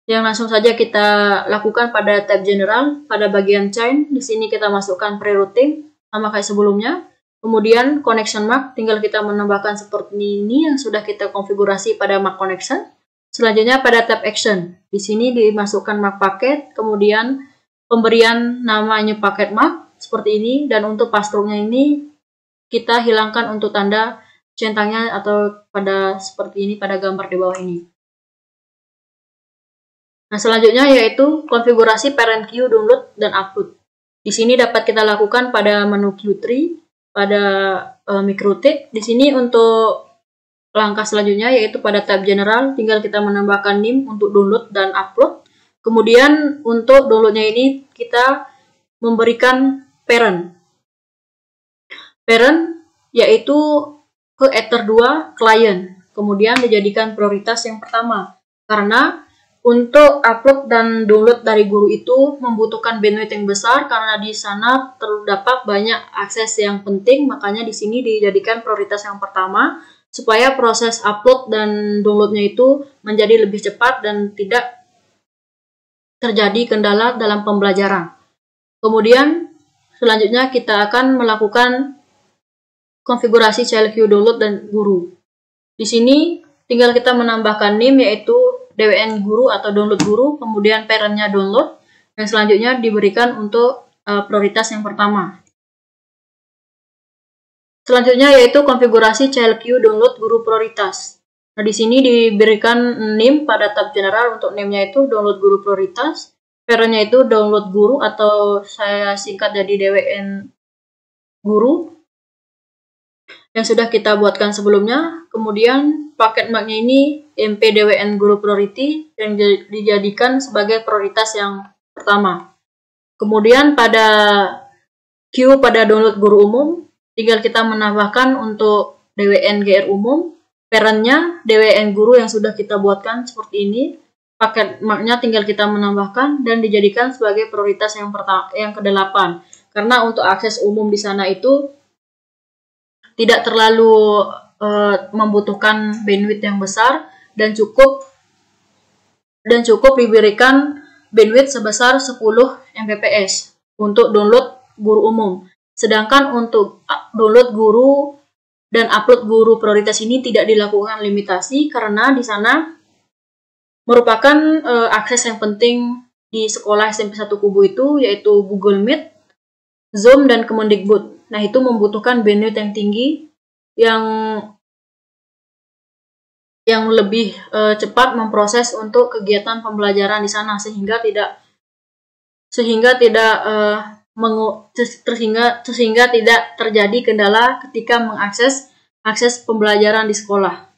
Yang langsung saja kita lakukan pada tab general, pada bagian chain. Di sini kita masukkan pre-routing sama kayak sebelumnya. Kemudian connection MAC tinggal kita menambahkan seperti ini yang sudah kita konfigurasi pada MAC connection. Selanjutnya pada tab action. Di sini dimasukkan MAC paket, kemudian pemberian nama new paket MAC seperti ini, dan untuk passwordnya ini kita hilangkan untuk tanda centangnya atau pada seperti ini pada gambar di bawah ini. Nah, selanjutnya yaitu konfigurasi parent queue download dan upload. Di sini dapat kita lakukan pada menu Q3, pada MikroTik. Di sini untuk langkah selanjutnya yaitu pada tab general, tinggal kita menambahkan NIM untuk download dan upload. Kemudian untuk downloadnya ini kita memberikan parent. Parent yaitu ke Ether 2 client. Kemudian dijadikan prioritas yang pertama. Karena untuk upload dan download dari guru itu membutuhkan bandwidth yang besar karena di sana terdapat banyak akses yang penting, makanya di sini dijadikan prioritas yang pertama supaya proses upload dan downloadnya itu menjadi lebih cepat dan tidak terjadi kendala dalam pembelajaran. Kemudian selanjutnya kita akan melakukan konfigurasi child queue download dan guru. Di sini tinggal kita menambahkan name yaitu DWN guru atau download guru, kemudian parentnya download, dan selanjutnya diberikan untuk prioritas yang pertama. Selanjutnya yaitu konfigurasi child queue download guru prioritas. Nah, di sini diberikan name pada tab general, untuk name-nya itu download guru prioritas, parentnya itu download guru atau saya singkat jadi DWN guru yang sudah kita buatkan sebelumnya. Kemudian paket MAC-nya ini MPDWN guru priority yang dijadikan sebagai prioritas yang pertama. Kemudian pada queue pada download guru umum tinggal kita menambahkan untuk DWN GR umum, parentnya DWN guru yang sudah kita buatkan seperti ini. Paket MAC-nya tinggal kita menambahkan dan dijadikan sebagai prioritas yang ke-8. Karena untuk akses umum di sana itu tidak terlalu membutuhkan bandwidth yang besar dan cukup diberikan bandwidth sebesar 10 Mbps untuk download guru umum. Sedangkan untuk download guru dan upload guru prioritas ini tidak dilakukan limitasi karena di sana merupakan akses yang penting di sekolah SMP 1 Kubu itu, yaitu Google Meet, Zoom, dan Kemendikbud. Nah, itu membutuhkan bandwidth yang tinggi yang lebih cepat memproses untuk kegiatan pembelajaran di sana, sehingga tidak terjadi kendala ketika mengakses pembelajaran di sekolah.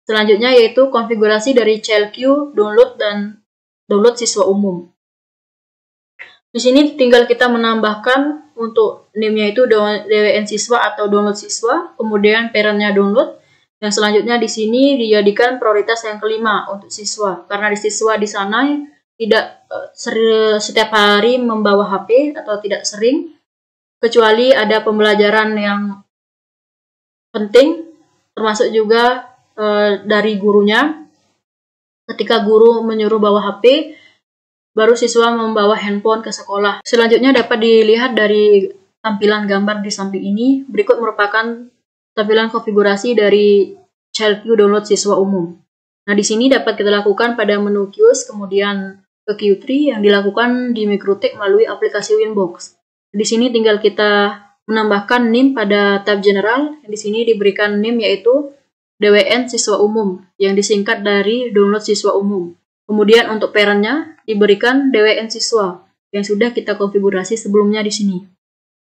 Selanjutnya yaitu konfigurasi dari child queue, download, dan download siswa umum. Di sini tinggal kita menambahkan untuk name-nya itu DWN siswa atau download siswa, kemudian parent-nya download. Yang selanjutnya di sini dijadikan prioritas yang kelima untuk siswa, karena siswa di sana tidak setiap hari membawa HP atau tidak sering, kecuali ada pembelajaran yang penting, termasuk juga dari gurunya. Ketika guru menyuruh bawa HP, baru siswa membawa handphone ke sekolah. Selanjutnya dapat dilihat dari tampilan gambar di samping ini. Berikut merupakan tampilan konfigurasi dari child queue download siswa umum. Nah, di sini dapat kita lakukan pada menu Queues, kemudian ke Q3 yang dilakukan di Mikrotik melalui aplikasi Winbox. Di sini tinggal kita menambahkan NIM pada tab General. Di sini diberikan NIM yaitu DWN siswa umum yang disingkat dari download siswa umum. Kemudian untuk parent-nya diberikan DWN siswa yang sudah kita konfigurasi sebelumnya di sini.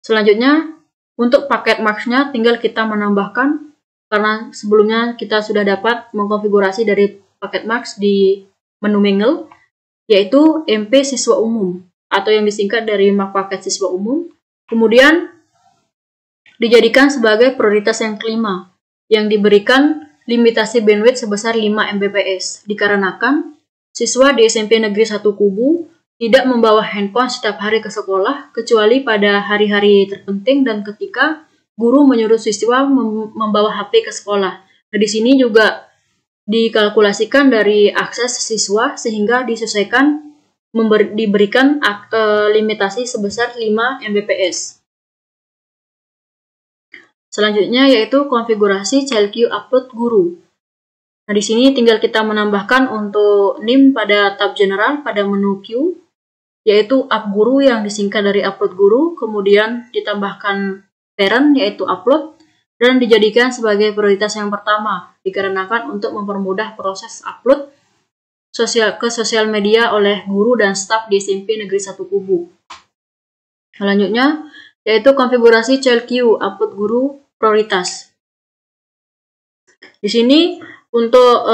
Selanjutnya untuk paket marks-nya tinggal kita menambahkan, karena sebelumnya kita sudah dapat mengkonfigurasi dari paket marks di menu Mingle, yaitu MP siswa umum atau yang disingkat dari mark paket siswa umum. Kemudian dijadikan sebagai prioritas yang kelima yang diberikan limitasi bandwidth sebesar 5 Mbps, dikarenakan siswa di SMP Negeri 1 Kubu tidak membawa handphone setiap hari ke sekolah, kecuali pada hari-hari terpenting dan ketika guru menyuruh siswa membawa HP ke sekolah. Nah, di sini juga dikalkulasikan dari akses siswa sehingga disesuaikan diberikan limitasi sebesar 5 Mbps. Selanjutnya yaitu konfigurasi child queue upload guru. Nah, di sini tinggal kita menambahkan untuk NIM pada tab General pada menu Queue, yaitu up guru yang disingkat dari upload guru, kemudian ditambahkan parent yaitu upload, dan dijadikan sebagai prioritas yang pertama, dikarenakan untuk mempermudah proses upload ke sosial media oleh guru dan staf di SMP Negeri 1 Kubu. Selanjutnya yaitu konfigurasi child queue upload guru prioritas. Di sini untuk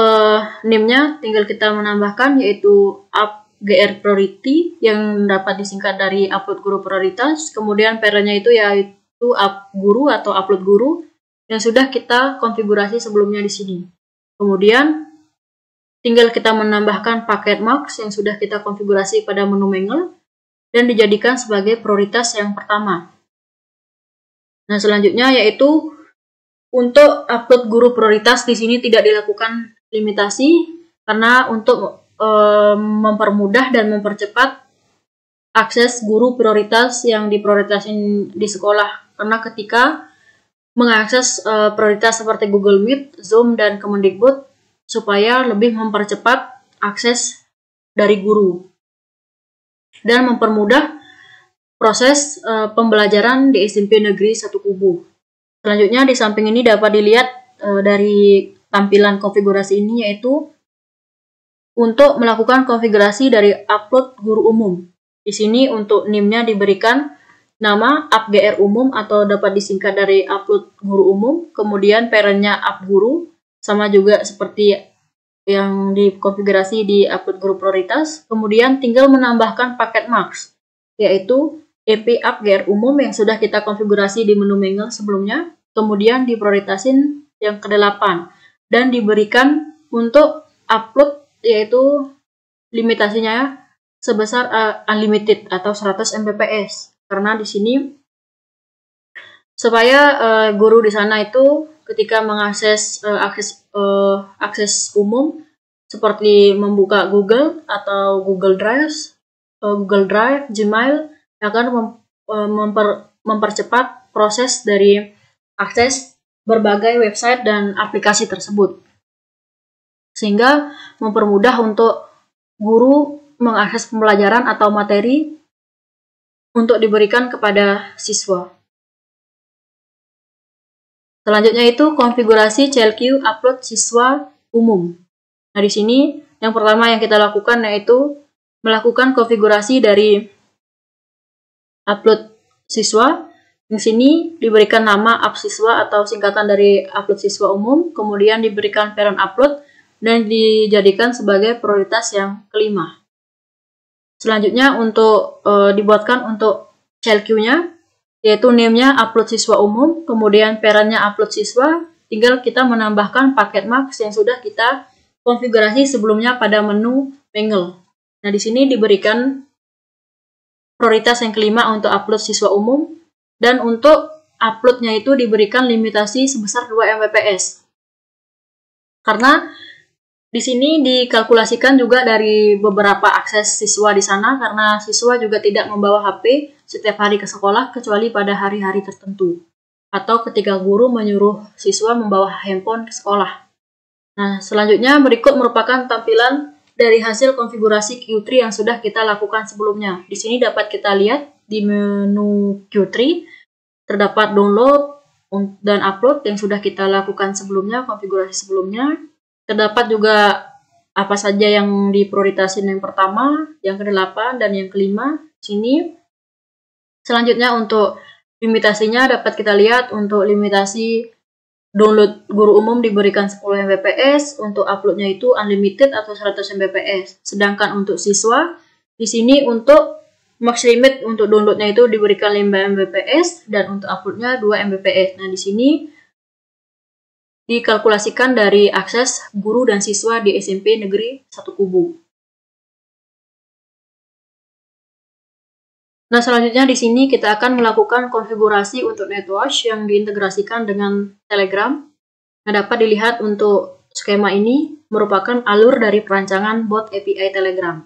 NIM-nya tinggal kita menambahkan yaitu UpGR priority yang dapat disingkat dari upload guru prioritas, kemudian parent-nya itu yaitu up guru atau upload guru yang sudah kita konfigurasi sebelumnya di sini. Kemudian tinggal kita menambahkan paket marks yang sudah kita konfigurasi pada menu Mingle dan dijadikan sebagai prioritas yang pertama. Nah, selanjutnya yaitu untuk upload guru prioritas di sini tidak dilakukan limitasi karena untuk mempermudah dan mempercepat akses guru prioritas yang diprioritasin di sekolah. Karena ketika mengakses prioritas seperti Google Meet, Zoom, dan Kemendikbud supaya lebih mempercepat akses dari guru dan mempermudah proses pembelajaran di SMP Negeri 1 Kubu. Selanjutnya di samping ini dapat dilihat dari tampilan konfigurasi ini yaitu untuk melakukan konfigurasi dari upload guru umum. Di sini untuk NIM-nya diberikan nama UpGR umum atau dapat disingkat dari upload guru umum, kemudian parent-nya UpGuru, sama juga seperti yang dikonfigurasi di upload guru prioritas, kemudian tinggal menambahkan paket marks, yaitu EP UpGR umum yang sudah kita konfigurasi di menu Mingle sebelumnya, kemudian diprioritasin yang ke-8, dan diberikan untuk upload yaitu limitasinya sebesar unlimited atau 100 Mbps. Karena di sini supaya guru di sana itu ketika mengakses akses umum seperti membuka Google atau Google Drive, Gmail akan mempercepat proses dari akses berbagai website dan aplikasi tersebut, sehingga mempermudah untuk guru mengakses pembelajaran atau materi untuk diberikan kepada siswa. Selanjutnya itu konfigurasi CLQ upload siswa umum. Nah, di sini yang pertama yang kita lakukan yaitu melakukan konfigurasi dari upload siswa. Di sini diberikan nama app siswa atau singkatan dari upload siswa umum, kemudian diberikan parent upload dan dijadikan sebagai prioritas yang kelima. Selanjutnya untuk dibuatkan untuk CLQ-nya, yaitu name-nya upload siswa umum, kemudian parent-nya upload siswa, tinggal kita menambahkan paket marks yang sudah kita konfigurasi sebelumnya pada menu panel. Nah, di sini diberikan prioritas yang kelima untuk upload siswa umum, dan untuk upload-nya itu diberikan limitasi sebesar 2 Mbps. Karena di sini dikalkulasikan juga dari beberapa akses siswa di sana, karena siswa juga tidak membawa HP setiap hari ke sekolah kecuali pada hari-hari tertentu, atau ketika guru menyuruh siswa membawa handphone ke sekolah. Nah, selanjutnya berikut merupakan tampilan dari hasil konfigurasi Q3 yang sudah kita lakukan sebelumnya. Di sini dapat kita lihat di menu Q3 terdapat download dan upload yang sudah kita lakukan sebelumnya, konfigurasi sebelumnya. Terdapat juga apa saja yang diprioritasin yang pertama, yang ke-8, dan yang kelima. Sini. Selanjutnya untuk limitasinya dapat kita lihat untuk limitasi download guru umum diberikan 10 Mbps, untuk uploadnya itu unlimited atau 100 Mbps. Sedangkan untuk siswa, di sini untuk max limit untuk downloadnya itu diberikan 5 Mbps dan untuk uploadnya 2 Mbps. Nah, di sini dikalkulasikan dari akses guru dan siswa di SMP Negeri 1 Kubu. Nah, selanjutnya di sini kita akan melakukan konfigurasi untuk NetWatch yang diintegrasikan dengan Telegram. Nah, dapat dilihat untuk skema ini merupakan alur dari perancangan bot API Telegram.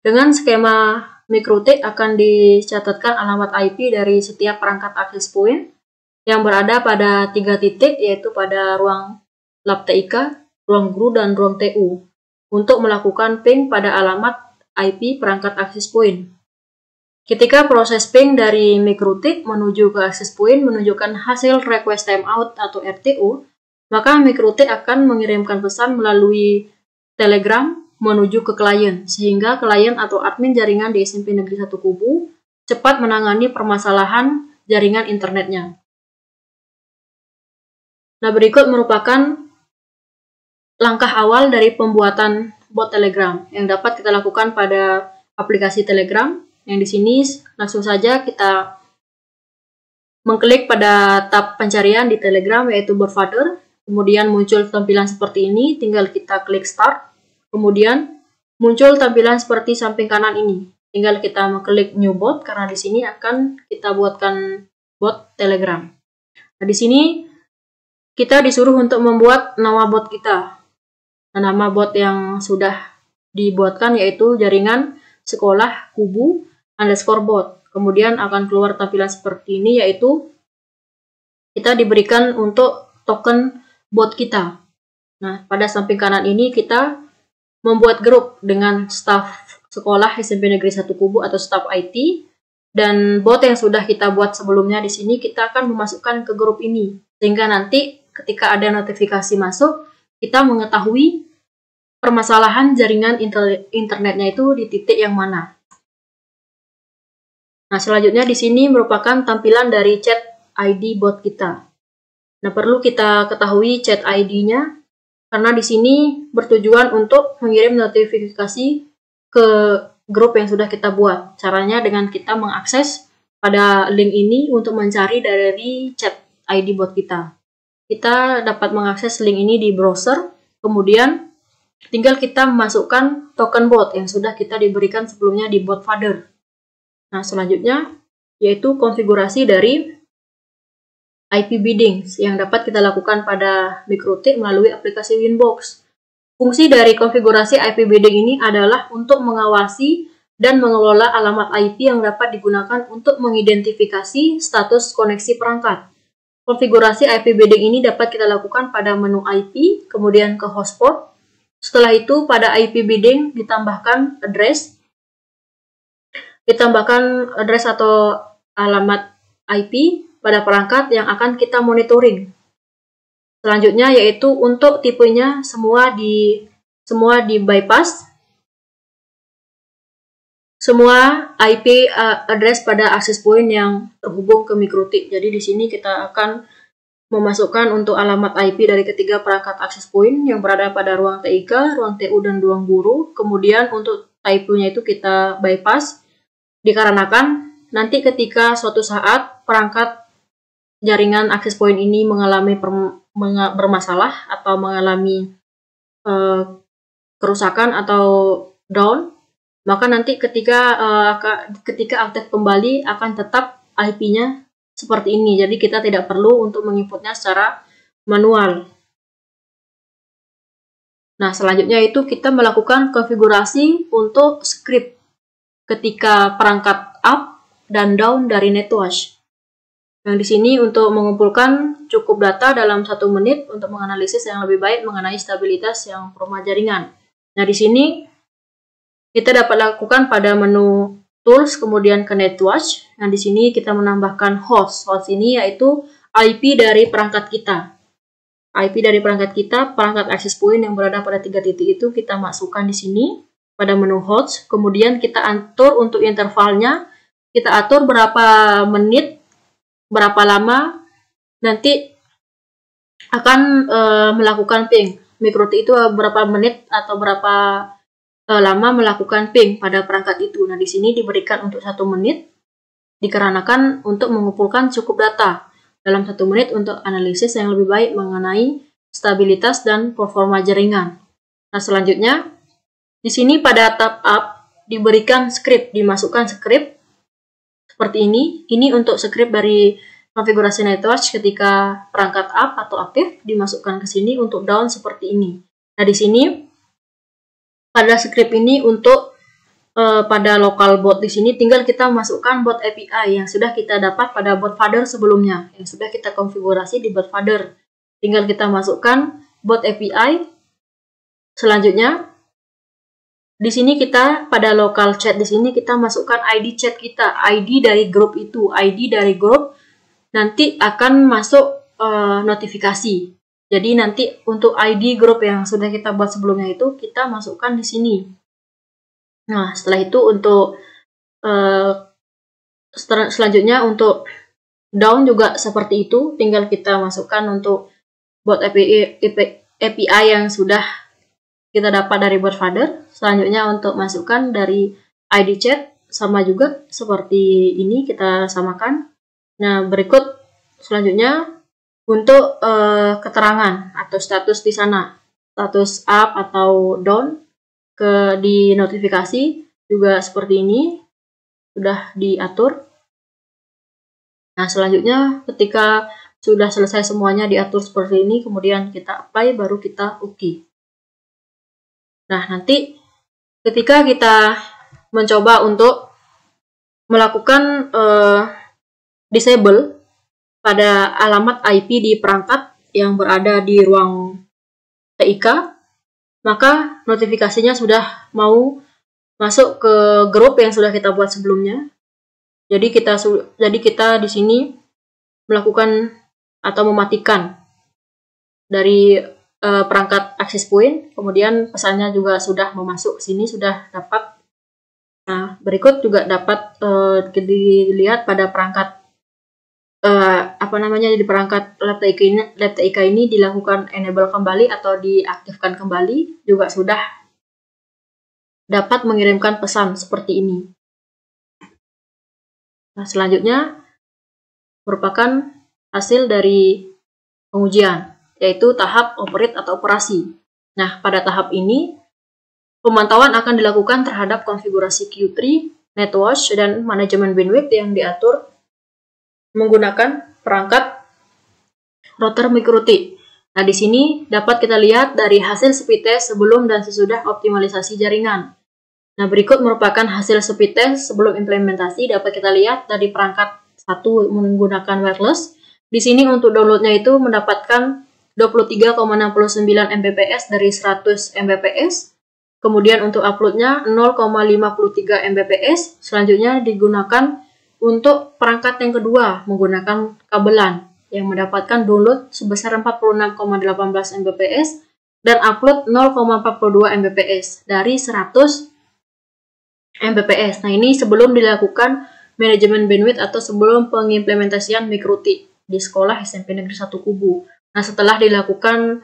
Dengan skema MikroTik akan dicatatkan alamat IP dari setiap perangkat access point yang berada pada 3 titik, yaitu pada ruang lab TIK, ruang guru, dan ruang TU, untuk melakukan ping pada alamat IP perangkat access point. Ketika proses ping dari MikroTik menuju ke access point menunjukkan hasil request timeout atau RTO, maka MikroTik akan mengirimkan pesan melalui Telegram menuju ke klien, sehingga klien atau admin jaringan di SMP Negeri 1 Kubu cepat menangani permasalahan jaringan internetnya. Nah, berikut merupakan langkah awal dari pembuatan bot Telegram yang dapat kita lakukan pada aplikasi Telegram. Yang di sini langsung saja kita mengklik pada tab pencarian di Telegram yaitu Botfather, kemudian muncul tampilan seperti ini, tinggal kita klik Start, kemudian muncul tampilan seperti samping kanan ini, tinggal kita mengklik New Bot karena di sini akan kita buatkan bot Telegram. Nah, di sini kita disuruh untuk membuat nama bot kita. Nah, nama bot yang sudah dibuatkan yaitu jaringan sekolah kubu _bot. Kemudian akan keluar tampilan seperti ini, yaitu kita diberikan untuk token bot kita. Nah, pada samping kanan ini kita membuat grup dengan staf sekolah SMP Negeri 1 Kubu atau staf IT, dan bot yang sudah kita buat sebelumnya di sini kita akan memasukkan ke grup ini, sehingga nanti ketika ada notifikasi masuk, kita mengetahui permasalahan jaringan internetnya itu di titik yang mana. Nah, selanjutnya di sini merupakan tampilan dari chat ID bot kita. Nah, perlu kita ketahui chat ID-nya karena di sini bertujuan untuk mengirim notifikasi ke grup yang sudah kita buat. Caranya dengan kita mengakses pada link ini untuk mencari dari chat ID bot kita. Kita dapat mengakses link ini di browser, kemudian tinggal kita memasukkan token bot yang sudah kita diberikan sebelumnya di Botfather. Nah, selanjutnya yaitu konfigurasi dari IP bidding yang dapat kita lakukan pada MikroTik melalui aplikasi Winbox. Fungsi dari konfigurasi IP bidding ini adalah untuk mengawasi dan mengelola alamat IP yang dapat digunakan untuk mengidentifikasi status koneksi perangkat. Konfigurasi IP bidding ini dapat kita lakukan pada menu IP, kemudian ke hotspot, Setelah itu pada IP bidding ditambahkan address atau alamat IP pada perangkat yang akan kita monitoring. Selanjutnya yaitu untuk tipenya semua di bypass. Semua IP address pada access point yang terhubung ke MikroTik. Jadi di sini kita akan memasukkan untuk alamat IP dari ketiga perangkat access point yang berada pada ruang TIK, ruang TU, dan ruang guru. Kemudian untuk type-nya itu kita bypass, dikarenakan nanti ketika suatu saat perangkat jaringan access point ini mengalami bermasalah atau mengalami kerusakan atau down, maka nanti ketika aktif kembali akan tetap IP-nya seperti ini, jadi kita tidak perlu untuk menginputnya secara manual. Nah, selanjutnya itu kita melakukan konfigurasi untuk script ketika perangkat up dan down dari netwatch. Yang di sini untuk mengumpulkan cukup data dalam 1 menit untuk menganalisis yang lebih baik mengenai stabilitas yang performa jaringan. Nah, di sini kita dapat lakukan pada menu Tools, kemudian ke Netwatch. Nah, di sini kita menambahkan host. Host ini yaitu IP dari perangkat kita. IP dari perangkat kita, perangkat access point yang berada pada 3 titik itu kita masukkan di sini pada menu host. Kemudian kita atur untuk intervalnya. Kita atur berapa menit, berapa lama nanti akan melakukan ping. MikroTik itu berapa menit atau berapa lama melakukan ping pada perangkat itu. Nah, di sini diberikan untuk 1 menit dikarenakan untuk mengumpulkan cukup data dalam 1 menit untuk analisis yang lebih baik mengenai stabilitas dan performa jaringan. Nah, selanjutnya di sini pada tab up diberikan script, dimasukkan script seperti ini. Ini untuk script dari konfigurasi netwatch ketika perangkat up atau aktif dimasukkan ke sini, untuk down seperti ini. Nah, di sini pada script ini untuk pada local bot di sini tinggal kita masukkan bot API yang sudah kita dapat pada bot fadder sebelumnya, yang sudah kita konfigurasi di bot fadder. Tinggal kita masukkan bot API. Selanjutnya di sini kita pada local chat di sini kita masukkan ID chat kita, ID dari grup itu, ID dari grup nanti akan masuk notifikasi. Jadi nanti untuk ID grup yang sudah kita buat sebelumnya itu kita masukkan di sini. Nah, setelah itu untuk selanjutnya untuk down juga seperti itu. Tinggal kita masukkan untuk bot API yang sudah kita dapat dari bot fadder. Selanjutnya untuk masukkan dari ID chat sama juga seperti ini kita samakan. Nah, berikut selanjutnya untuk keterangan atau status di sana, status up atau down di notifikasi juga seperti ini sudah diatur. Nah, selanjutnya ketika sudah selesai semuanya diatur seperti ini, kemudian kita apply, baru kita OK. Nah, nanti ketika kita mencoba untuk melakukan disable pada alamat IP di perangkat yang berada di ruang TIK, maka notifikasinya sudah mau masuk ke grup yang sudah kita buat sebelumnya. Jadi kita di sini melakukan atau mematikan dari perangkat access point, kemudian pesannya juga sudah memasuk ke sini, sudah dapat. Nah, berikut juga dapat dilihat pada perangkat di perangkat lab TIK ini dilakukan enable kembali atau diaktifkan kembali, juga sudah dapat mengirimkan pesan seperti ini. Nah, selanjutnya merupakan hasil dari pengujian, yaitu tahap operate atau operasi. Nah, pada tahap ini pemantauan akan dilakukan terhadap konfigurasi Q3, netwatch, dan manajemen bandwidth yang diatur menggunakan perangkat router MikroTik. Nah, di sini dapat kita lihat dari hasil speed test sebelum dan sesudah optimalisasi jaringan. Nah, berikut merupakan hasil speed test sebelum implementasi. Dapat kita lihat dari perangkat 1 menggunakan wireless. Di sini untuk downloadnya itu mendapatkan 23,69 Mbps dari 100 Mbps. Kemudian untuk uploadnya 0,53 Mbps. Selanjutnya digunakan untuk perangkat yang kedua menggunakan kabelan yang mendapatkan download sebesar 46,18 Mbps dan upload 0,42 Mbps dari 100 Mbps. Nah, ini sebelum dilakukan manajemen bandwidth atau sebelum pengimplementasian MikroTik di sekolah SMP Negeri 1 Kubu. Nah, setelah dilakukan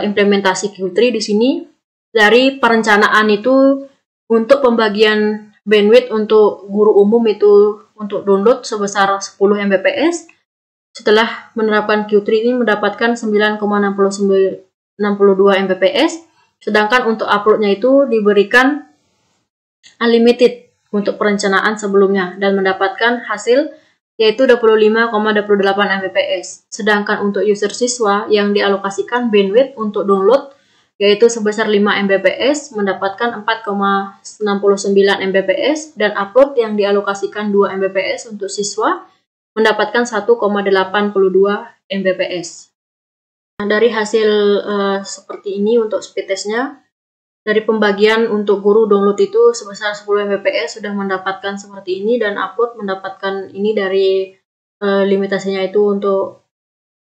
implementasi Q3 di sini, dari perencanaan itu untuk pembagian bandwidth untuk guru umum itu untuk download sebesar 10 Mbps. Setelah menerapkan Q3 ini mendapatkan 9,62 Mbps, sedangkan untuk uploadnya itu diberikan unlimited untuk perencanaan sebelumnya dan mendapatkan hasil yaitu 25,28 Mbps. Sedangkan untuk user siswa yang dialokasikan bandwidth untuk download yaitu sebesar 5 Mbps mendapatkan 4,69 Mbps dan upload yang dialokasikan 2 Mbps untuk siswa mendapatkan 1,82 Mbps. Nah, dari hasil seperti ini untuk speed testnya, dari pembagian untuk guru download itu sebesar 10 Mbps sudah mendapatkan seperti ini dan upload mendapatkan ini dari limitasinya itu untuk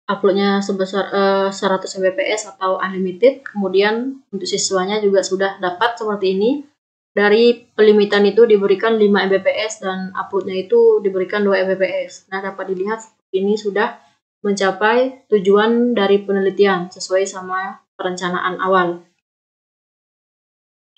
uploadnya sebesar 100 Mbps atau unlimited. Kemudian untuk siswanya juga sudah dapat seperti ini. Dari pelimitan itu diberikan 5 Mbps dan uploadnya itu diberikan 2 Mbps. Nah, dapat dilihat ini sudah mencapai tujuan dari penelitian sesuai sama perencanaan awal.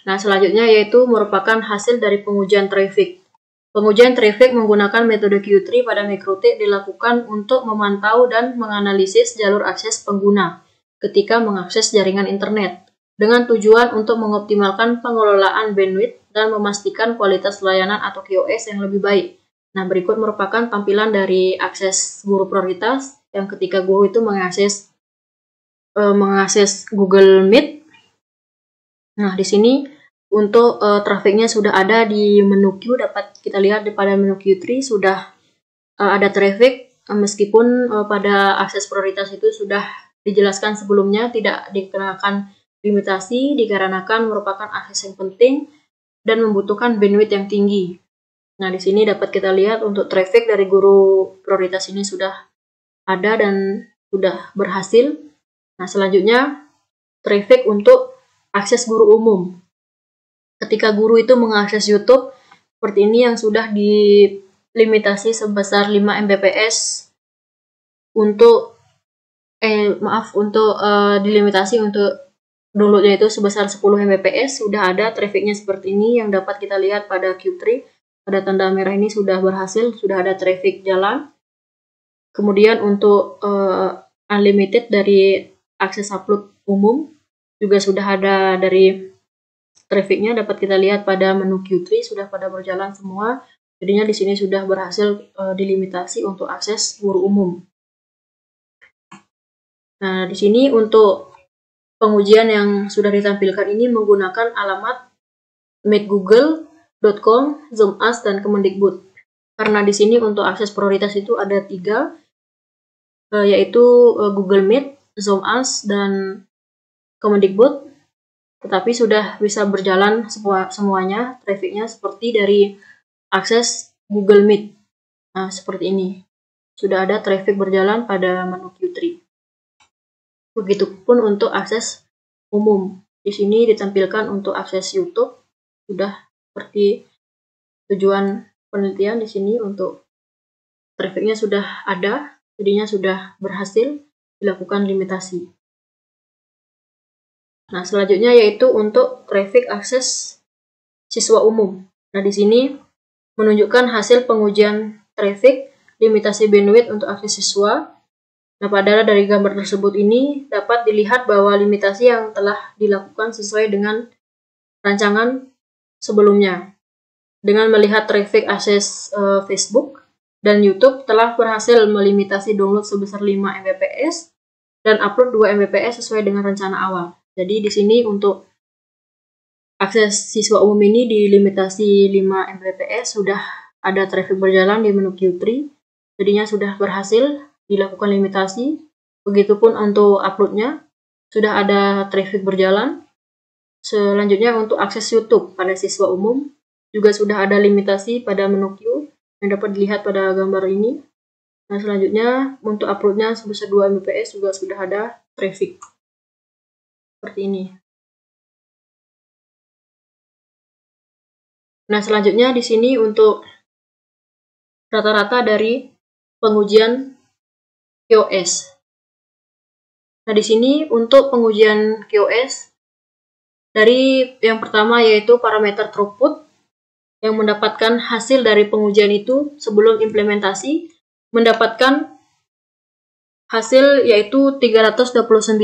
Nah, selanjutnya yaitu merupakan hasil dari pengujian traffic. Pengujian traffic menggunakan metode Q3 pada MikroTik dilakukan untuk memantau dan menganalisis jalur akses pengguna ketika mengakses jaringan internet dengan tujuan untuk mengoptimalkan pengelolaan bandwidth dan memastikan kualitas layanan atau QoS yang lebih baik. Nah, berikut merupakan tampilan dari akses guru prioritas yang ketika guru itu mengakses Google Meet. Nah, di sini untuk trafficnya sudah ada di menu Q, dapat kita lihat pada menu Q3 sudah ada traffic, meskipun pada akses prioritas itu sudah dijelaskan sebelumnya tidak dikenakan limitasi dikarenakan merupakan akses yang penting dan membutuhkan bandwidth yang tinggi. Nah, di sini dapat kita lihat untuk traffic dari guru prioritas ini sudah ada dan sudah berhasil. Nah, selanjutnya traffic untuk akses guru umum. Ketika guru itu mengakses YouTube seperti ini yang sudah dilimitasi sebesar 5 Mbps untuk dilimitasi untuk downloadnya itu sebesar 10 Mbps, sudah ada trafficnya seperti ini yang dapat kita lihat pada Q3. Pada tanda merah ini sudah berhasil, sudah ada traffic jalan. Kemudian untuk unlimited dari akses upload umum juga sudah ada dari trafficnya, dapat kita lihat pada menu Q3 sudah pada berjalan semua. Jadinya di sini sudah berhasil dilimitasi untuk akses guru umum. Nah, di sini untuk pengujian yang sudah ditampilkan ini menggunakan alamat meetgoogle.com, Zoomas, dan Kemendikbud. Karena di sini untuk akses prioritas itu ada 3, yaitu Google Meet, Zoomas, dan Kemendikbud. Tetapi sudah bisa berjalan semuanya trafficnya seperti dari akses Google Meet. Nah, seperti ini. Sudah ada traffic berjalan pada menu Q3. Begitupun untuk akses umum. Di sini ditampilkan untuk akses YouTube. Sudah seperti tujuan penelitian di sini untuk trafficnya sudah ada. Jadinya sudah berhasil dilakukan limitasi. Nah, selanjutnya yaitu untuk traffic akses siswa umum. Nah, di sini menunjukkan hasil pengujian traffic limitasi bandwidth untuk akses siswa. Nah, pada dari gambar tersebut ini dapat dilihat bahwa limitasi yang telah dilakukan sesuai dengan rancangan sebelumnya. Dengan melihat traffic akses Facebook dan YouTube telah berhasil melimitasi download sebesar 5 Mbps dan upload 2 Mbps sesuai dengan rencana awal. Jadi di sini untuk akses siswa umum ini dilimitasi 5 Mbps, sudah ada traffic berjalan di menu Q3, jadinya sudah berhasil dilakukan limitasi Begitupun untuk uploadnya, sudah ada traffic berjalan. Selanjutnya untuk akses YouTube pada siswa umum, juga sudah ada limitasi pada menu Q yang dapat dilihat pada gambar ini. Nah, selanjutnya untuk uploadnya sebesar 2 Mbps juga sudah ada traffic. Seperti ini. Nah, selanjutnya di sini untuk rata-rata dari pengujian QoS. Nah, di sini untuk pengujian QoS, dari yang pertama yaitu parameter throughput, yang mendapatkan hasil dari pengujian itu sebelum implementasi, mendapatkan hasil yaitu 329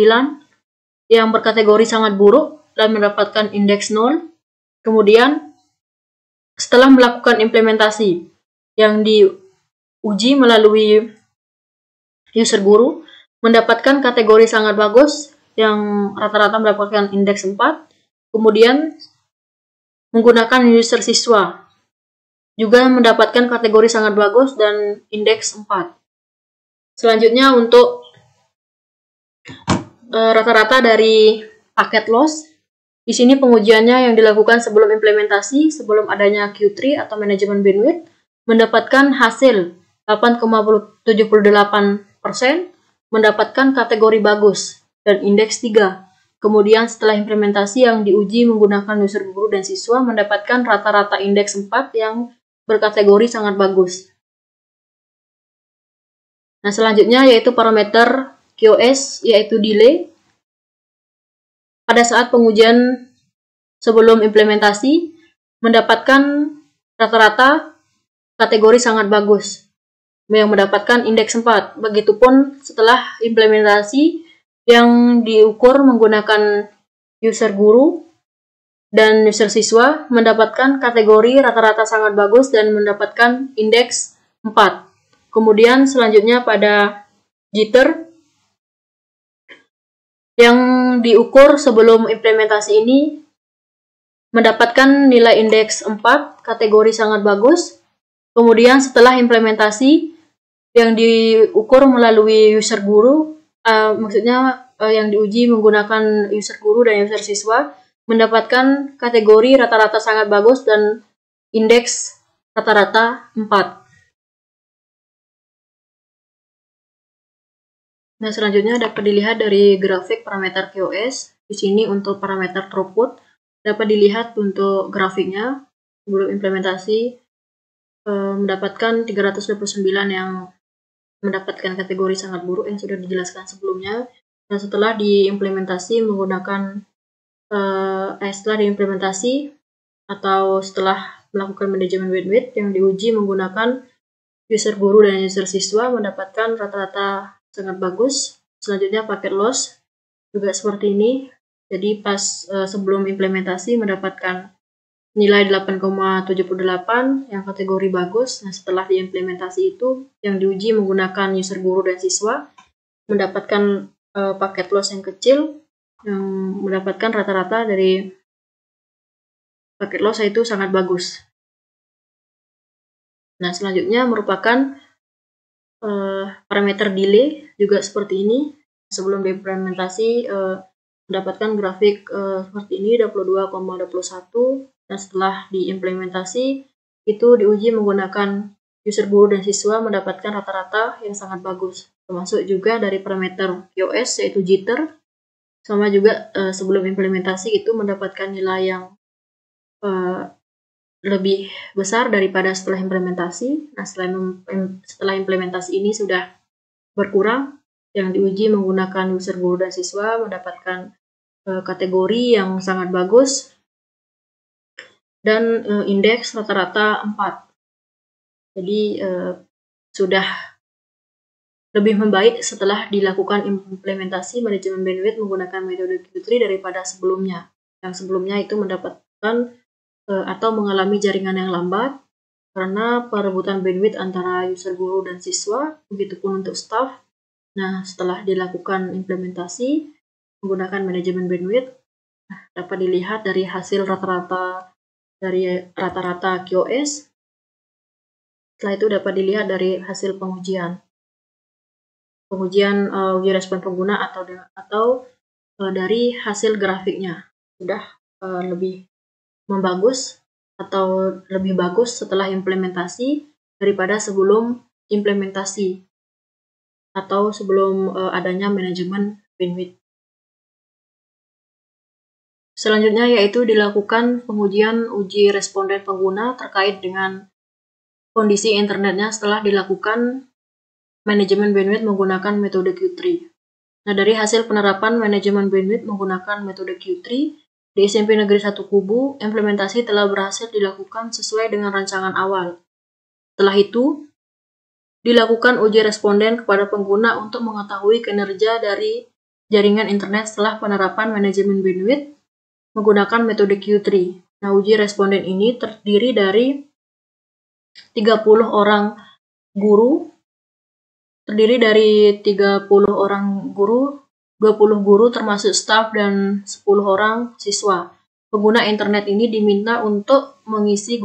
yang berkategori sangat buruk dan mendapatkan indeks 0. Kemudian setelah melakukan implementasi yang diuji melalui user guru, mendapatkan kategori sangat bagus yang rata-rata mendapatkan indeks 4. Kemudian menggunakan user siswa juga mendapatkan kategori sangat bagus dan indeks 4. Selanjutnya untuk rata-rata dari paket loss, di sini pengujiannya yang dilakukan sebelum implementasi, sebelum adanya Q3 atau manajemen bandwidth, mendapatkan hasil 8,78%, mendapatkan kategori bagus dan indeks 3. Kemudian setelah implementasi yang diuji menggunakan user guru dan siswa, mendapatkan rata-rata indeks 4 yang berkategori sangat bagus. Nah, selanjutnya yaitu parameter QoS, yaitu delay. Pada saat pengujian sebelum implementasi, mendapatkan rata-rata kategori sangat bagus, yang mendapatkan indeks 4. Begitupun setelah implementasi yang diukur menggunakan user guru dan user siswa, mendapatkan kategori rata-rata sangat bagus dan mendapatkan indeks 4. Kemudian selanjutnya pada jitter, yang diukur sebelum implementasi ini mendapatkan nilai indeks 4, kategori sangat bagus. Kemudian setelah implementasi yang diukur melalui user guru, yang diuji menggunakan user guru dan user siswa, mendapatkan kategori rata-rata sangat bagus dan indeks rata-rata 4. Nah, selanjutnya dapat dilihat dari grafik parameter QoS. Di sini untuk parameter throughput dapat dilihat untuk grafiknya sebelum implementasi mendapatkan 329 yang mendapatkan kategori sangat buruk yang sudah dijelaskan sebelumnya. Dan setelah diimplementasi menggunakan setelah diimplementasi atau setelah melakukan manajemen bandwidth yang diuji menggunakan user guru dan user siswa, mendapatkan rata-rata sangat bagus. Selanjutnya paket loss juga seperti ini. Jadi pas sebelum implementasi mendapatkan nilai 8,78 yang kategori bagus. Nah, setelah diimplementasi itu yang diuji menggunakan user guru dan siswa, mendapatkan paket loss yang kecil yang mendapatkan rata-rata dari paket loss itu sangat bagus. Nah, selanjutnya merupakan parameter delay juga seperti ini. Sebelum diimplementasi mendapatkan grafik seperti ini 22,21, dan setelah diimplementasi itu diuji menggunakan user guru dan siswa mendapatkan rata-rata yang sangat bagus. Termasuk juga dari parameter QoS yaitu jitter, sama juga sebelum implementasi itu mendapatkan nilai yang lebih besar daripada setelah implementasi. Nah, setelah implementasi ini sudah berkurang, yang diuji menggunakan user guru dan siswa mendapatkan kategori yang sangat bagus dan indeks rata-rata 4. Jadi sudah lebih membaik setelah dilakukan implementasi manajemen bandwidth menggunakan metode Q3 daripada sebelumnya. Yang sebelumnya itu mendapatkan atau mengalami jaringan yang lambat karena perebutan bandwidth antara user guru dan siswa, begitupun untuk staff. Nah, setelah dilakukan implementasi menggunakan manajemen bandwidth, dapat dilihat dari hasil rata-rata QoS. Setelah itu dapat dilihat dari hasil pengujian. pengujian uji respon pengguna atau dari hasil grafiknya sudah lebih membagus atau lebih bagus setelah implementasi daripada sebelum implementasi atau sebelum adanya manajemen bandwidth. Selanjutnya yaitu dilakukan pengujian uji responden pengguna terkait dengan kondisi internetnya setelah dilakukan manajemen bandwidth menggunakan metode Q3. Nah, dari hasil penerapan manajemen bandwidth menggunakan metode Q3 di SMP Negeri 1 Kubu, implementasi telah berhasil dilakukan sesuai dengan rancangan awal. Setelah itu, dilakukan uji responden kepada pengguna untuk mengetahui kinerja dari jaringan internet setelah penerapan manajemen bandwidth menggunakan metode Q3. Nah, uji responden ini terdiri dari 30 orang guru, 20 guru termasuk staf dan 10 orang siswa. Pengguna internet ini diminta untuk mengisi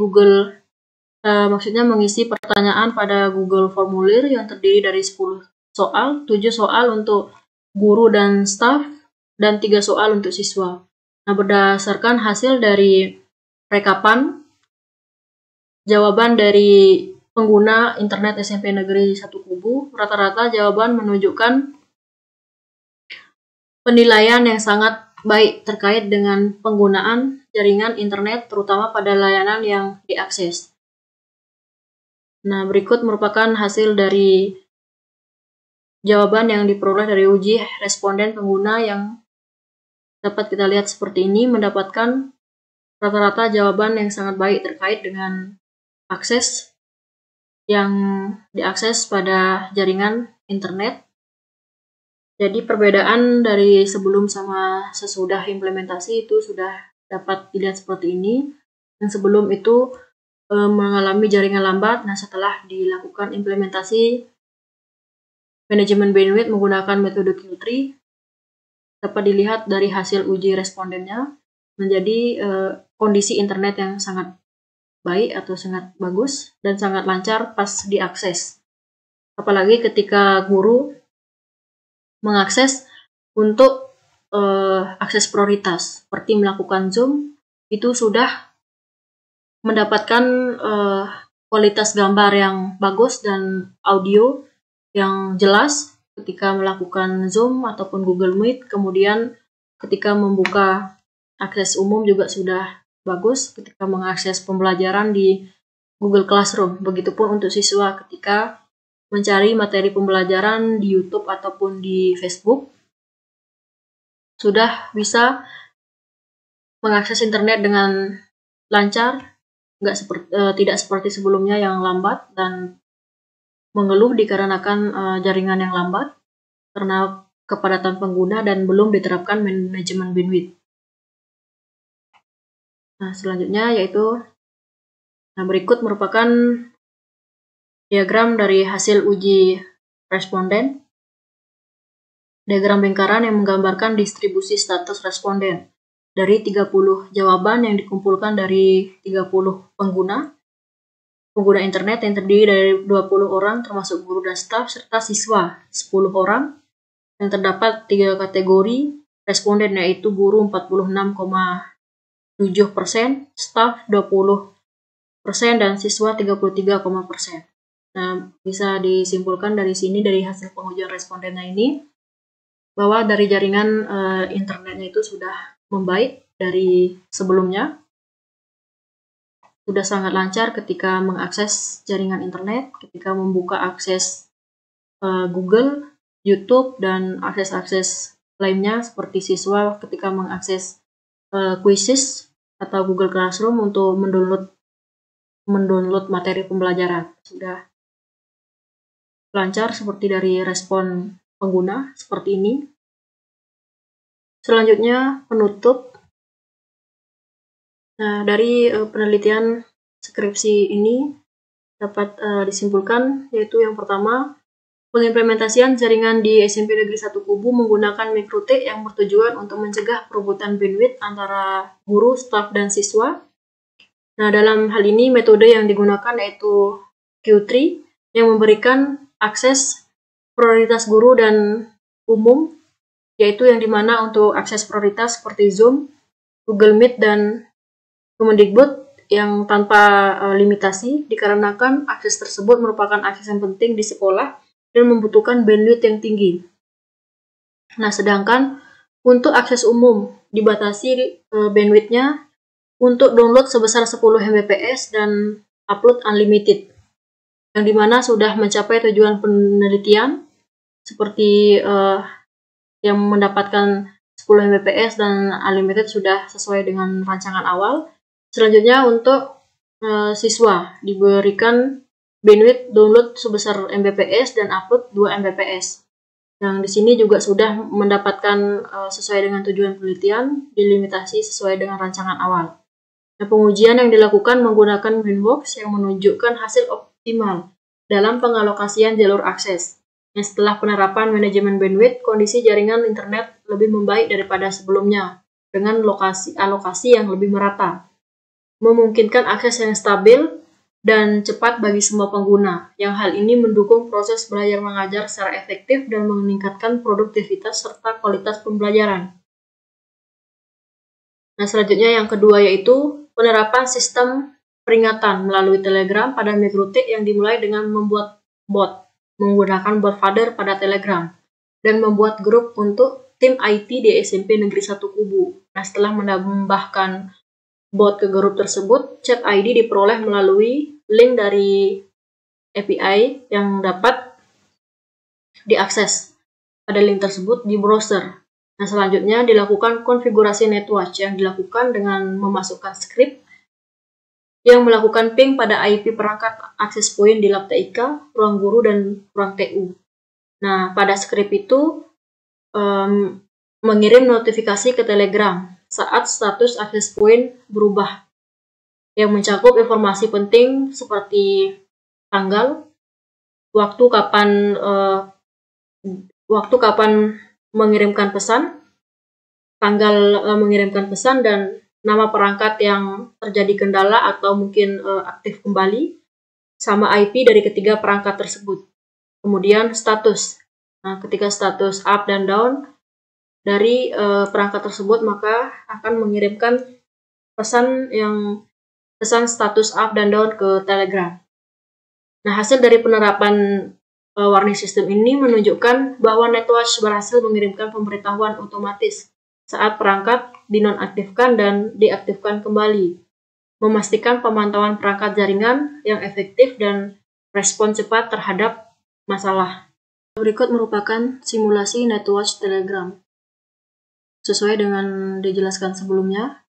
mengisi pertanyaan pada Google Formulir yang terdiri dari 10 soal, 7 soal untuk guru dan staf, dan 3 soal untuk siswa. Nah, berdasarkan hasil dari rekapan jawaban dari pengguna internet SMP Negeri 1 Kubu, rata-rata jawaban menunjukkan penilaian yang sangat baik terkait dengan penggunaan jaringan internet, terutama pada layanan yang diakses. Nah, berikut merupakan hasil dari jawaban yang diperoleh dari uji responden pengguna yang dapat kita lihat seperti ini, mendapatkan rata-rata jawaban yang sangat baik terkait dengan akses yang diakses pada jaringan internet. Jadi perbedaan dari sebelum sama sesudah implementasi itu sudah dapat dilihat seperti ini. Yang sebelum itu mengalami jaringan lambat. Nah, setelah dilakukan implementasi manajemen bandwidth menggunakan metode Q3, dapat dilihat dari hasil uji respondennya menjadi kondisi internet yang sangat baik atau sangat bagus dan sangat lancar pas diakses. Apalagi ketika guru mengakses untuk akses prioritas, seperti melakukan Zoom, itu sudah mendapatkan kualitas gambar yang bagus dan audio yang jelas ketika melakukan Zoom ataupun Google Meet. Kemudian ketika membuka akses umum juga sudah bagus ketika mengakses pembelajaran di Google Classroom. Begitupun untuk siswa ketika mencari materi pembelajaran di YouTube ataupun di Facebook, sudah bisa mengakses internet dengan lancar, tidak seperti sebelumnya yang lambat dan mengeluh dikarenakan jaringan yang lambat karena kepadatan pengguna dan belum diterapkan manajemen bandwidth. Nah, selanjutnya yaitu berikut merupakan diagram dari hasil uji responden. Diagram lingkaran yang menggambarkan distribusi status responden dari 30 jawaban yang dikumpulkan dari 30 pengguna internet yang terdiri dari 20 orang termasuk guru dan staf serta siswa 10 orang. Yang terdapat 3 kategori responden, yaitu guru 46,7%, staf 20%, dan siswa 33,%. Nah, bisa disimpulkan dari sini dari hasil pengujian respondennya ini bahwa dari jaringan internetnya itu sudah membaik dari sebelumnya. Sudah sangat lancar ketika mengakses jaringan internet, ketika membuka akses Google, YouTube, dan akses-akses lainnya seperti siswa ketika mengakses Quizzes atau Google Classroom untuk mendownload materi pembelajaran. Sudah lancar seperti dari respon pengguna seperti ini. Selanjutnya penutup. Nah, dari penelitian skripsi ini dapat disimpulkan, yaitu yang pertama, pengimplementasian jaringan di SMP Negeri 1 Kubu menggunakan mikrotik yang bertujuan untuk mencegah perebutan bandwidth antara guru, staf, dan siswa. Nah, dalam hal ini metode yang digunakan yaitu Q3 yang memberikan akses prioritas guru dan umum, yaitu yang dimana untuk akses prioritas seperti Zoom, Google Meet, dan Kemendikbud yang tanpa limitasi, dikarenakan akses tersebut merupakan akses yang penting di sekolah dan membutuhkan bandwidth yang tinggi. Nah, sedangkan untuk akses umum dibatasi bandwidthnya untuk download sebesar 10 Mbps dan upload unlimited, yang dimana sudah mencapai tujuan penelitian seperti yang mendapatkan 10 Mbps dan unlimited sudah sesuai dengan rancangan awal. Selanjutnya untuk siswa diberikan bandwidth download sebesar Mbps dan upload 2 Mbps. Yang di sini juga sudah mendapatkan sesuai dengan tujuan penelitian, dilimitasi sesuai dengan rancangan awal. Nah, pengujian yang dilakukan menggunakan Winbox yang menunjukkan hasil optimal dalam pengalokasian jalur akses. Nah, setelah penerapan manajemen bandwidth, kondisi jaringan internet lebih membaik daripada sebelumnya dengan alokasi yang lebih merata, memungkinkan akses yang stabil dan cepat bagi semua pengguna, yang hal ini mendukung proses belajar mengajar secara efektif dan meningkatkan produktivitas serta kualitas pembelajaran. Nah, selanjutnya yang kedua yaitu penerapan sistem peringatan melalui Telegram pada Mikrotik yang dimulai dengan membuat bot menggunakan botfather pada Telegram dan membuat grup untuk tim IT di SMP Negeri 1 Kubu. Nah, setelah menambahkan bot ke grup tersebut, chat ID diperoleh melalui link dari API yang dapat diakses pada link tersebut di browser. Nah, selanjutnya dilakukan konfigurasi netwatch yang dilakukan dengan memasukkan script yang melakukan ping pada IP perangkat access point di lab TIK, ruang guru, dan ruang TU. Nah, pada script itu mengirim notifikasi ke Telegram saat status access point berubah, yang mencakup informasi penting seperti tanggal, waktu kapan mengirimkan pesan, tanggal mengirimkan pesan, dan nama perangkat yang terjadi kendala atau mungkin aktif kembali, sama IP dari ketiga perangkat tersebut. Kemudian status. Nah, ketika status up dan down dari perangkat tersebut, maka akan mengirimkan pesan status up dan down ke Telegram. Nah, hasil dari penerapan warning system ini menunjukkan bahwa netwatch berhasil mengirimkan pemberitahuan otomatis saat perangkat dinonaktifkan dan diaktifkan kembali, memastikan pemantauan perangkat jaringan yang efektif dan respon cepat terhadap masalah. Berikut merupakan simulasi netwatch Telegram. Sesuai dengan dijelaskan sebelumnya,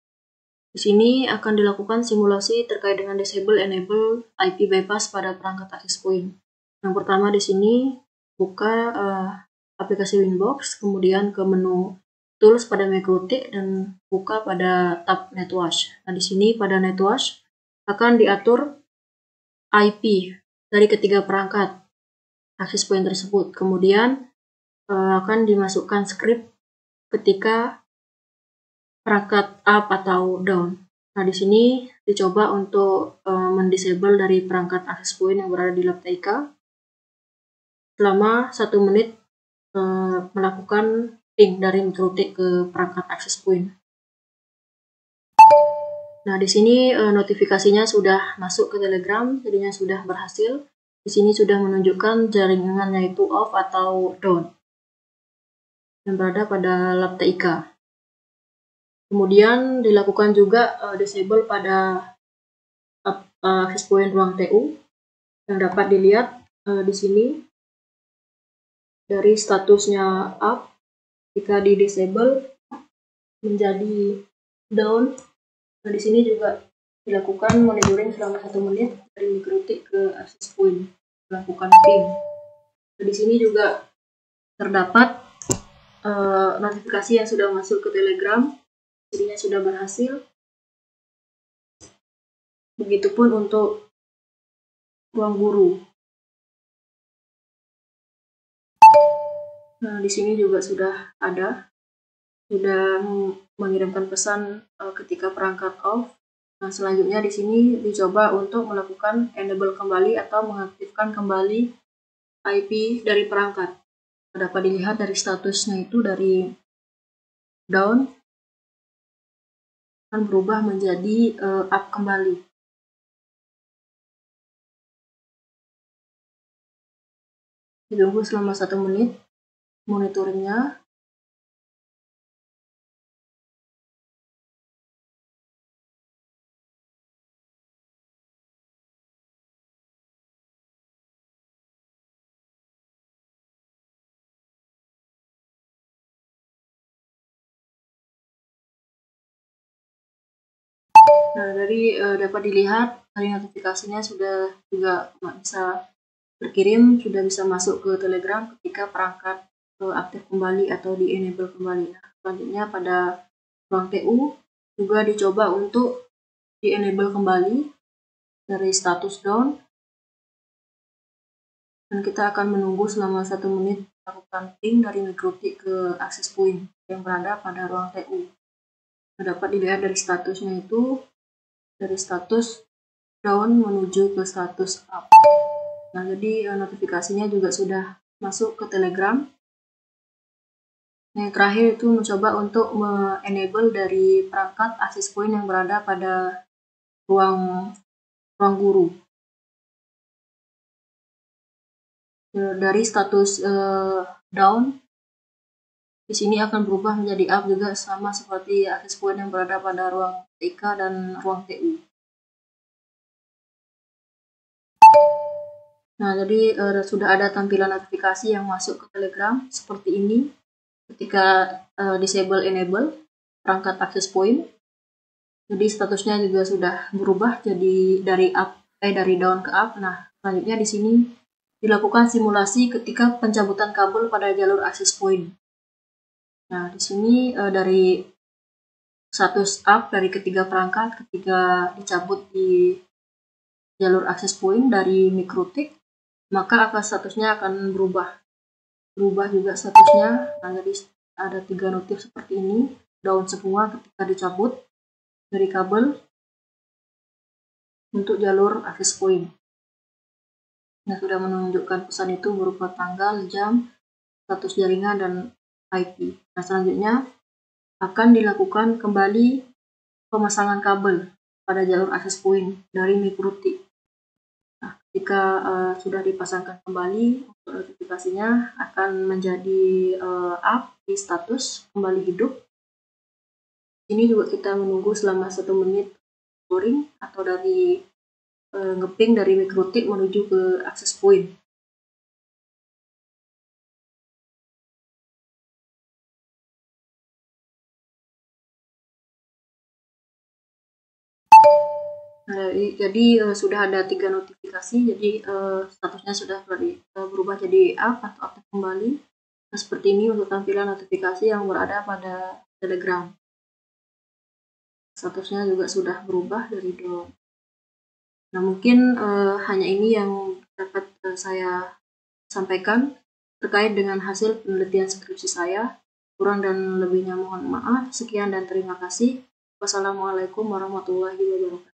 di sini akan dilakukan simulasi terkait dengan disable enable IP bypass pada perangkat access point. Yang pertama di sini buka aplikasi Winbox, kemudian ke menu Tools pada Mikrotik dan buka pada tab Netwatch. Nah, di sini pada Netwatch akan diatur IP dari ketiga perangkat access point tersebut. Kemudian akan dimasukkan script ketika perangkat up atau down. Nah, di sini dicoba untuk mendisable dari perangkat access point yang berada di lab TIK selama 1 menit melakukan ping dari Mikrotik ke perangkat access point. Nah, di sini notifikasinya sudah masuk ke Telegram, jadinya sudah berhasil. Di sini sudah menunjukkan jaringannya itu off atau down yang berada pada lab TIK. Kemudian dilakukan juga disable pada access point ruang TU yang dapat dilihat di sini dari statusnya up, jika di disable menjadi down. Nah, di sini juga dilakukan monitoring selama 1 menit dari Mikrotik ke access point, melakukan ping. Nah, di sini juga terdapat notifikasi yang sudah masuk ke Telegram, jadinya sudah berhasil. Begitupun untuk ruang guru. Nah, di sini juga sudah mengirimkan pesan ketika perangkat off. Nah, selanjutnya di sini dicoba untuk melakukan enable kembali atau mengaktifkan kembali IP dari perangkat. Dapat dilihat dari statusnya itu dari down akan berubah menjadi up kembali. Ditunggu selama 1 menit monitoringnya. Nah, dari dapat dilihat dari notifikasinya sudah juga bisa berkirim, sudah bisa masuk ke Telegram ketika perangkat aktif kembali atau di enable kembali. Nah, selanjutnya pada ruang TU juga dicoba untuk di enable kembali dari status down, dan kita akan menunggu selama 1 menit melakukan ping dari MikroTik ke access point yang berada pada ruang TU. Dapat dilihat dari statusnya itu dari status down menuju ke status up. Nah, jadi notifikasinya juga sudah masuk ke Telegram. Yang terakhir itu mencoba untuk me-enable dari perangkat access point yang berada pada ruang guru. Dari status down, di sini akan berubah menjadi up juga, sama seperti access point yang berada pada ruang TK dan ruang TU. Nah, jadi sudah ada tampilan notifikasi yang masuk ke Telegram seperti ini ketika disable enable perangkat access point. Jadi statusnya juga sudah berubah jadi dari down ke up. Nah, selanjutnya di sini dilakukan simulasi ketika pencabutan kabel pada jalur access point. Nah, di sini dari status up dari ketiga perangkat ketika dicabut di jalur access point dari MikroTik, maka statusnya akan berubah juga statusnya. Nah, jadi ada 3 notif seperti ini, down semua ketika dicabut dari kabel untuk jalur access point. Nah, sudah menunjukkan pesan itu berupa tanggal, jam, status jaringan, dan IP. Nah, selanjutnya akan dilakukan kembali pemasangan kabel pada jalur access point dari MikroTik. Nah, ketika sudah dipasangkan kembali, notifikasinya akan menjadi up di status kembali hidup. Ini juga kita menunggu selama 1 menit boring atau dari ngeping dari MikroTik menuju ke access point. Nah, jadi sudah ada 3 notifikasi, jadi statusnya sudah berubah jadi up atau aktif kembali. Nah, seperti ini untuk tampilan notifikasi yang berada pada Telegram. Statusnya juga sudah berubah dari down. Nah, mungkin hanya ini yang dapat saya sampaikan terkait dengan hasil penelitian skripsi saya. Kurang dan lebihnya mohon maaf. Sekian dan terima kasih. Wassalamualaikum warahmatullahi wabarakatuh.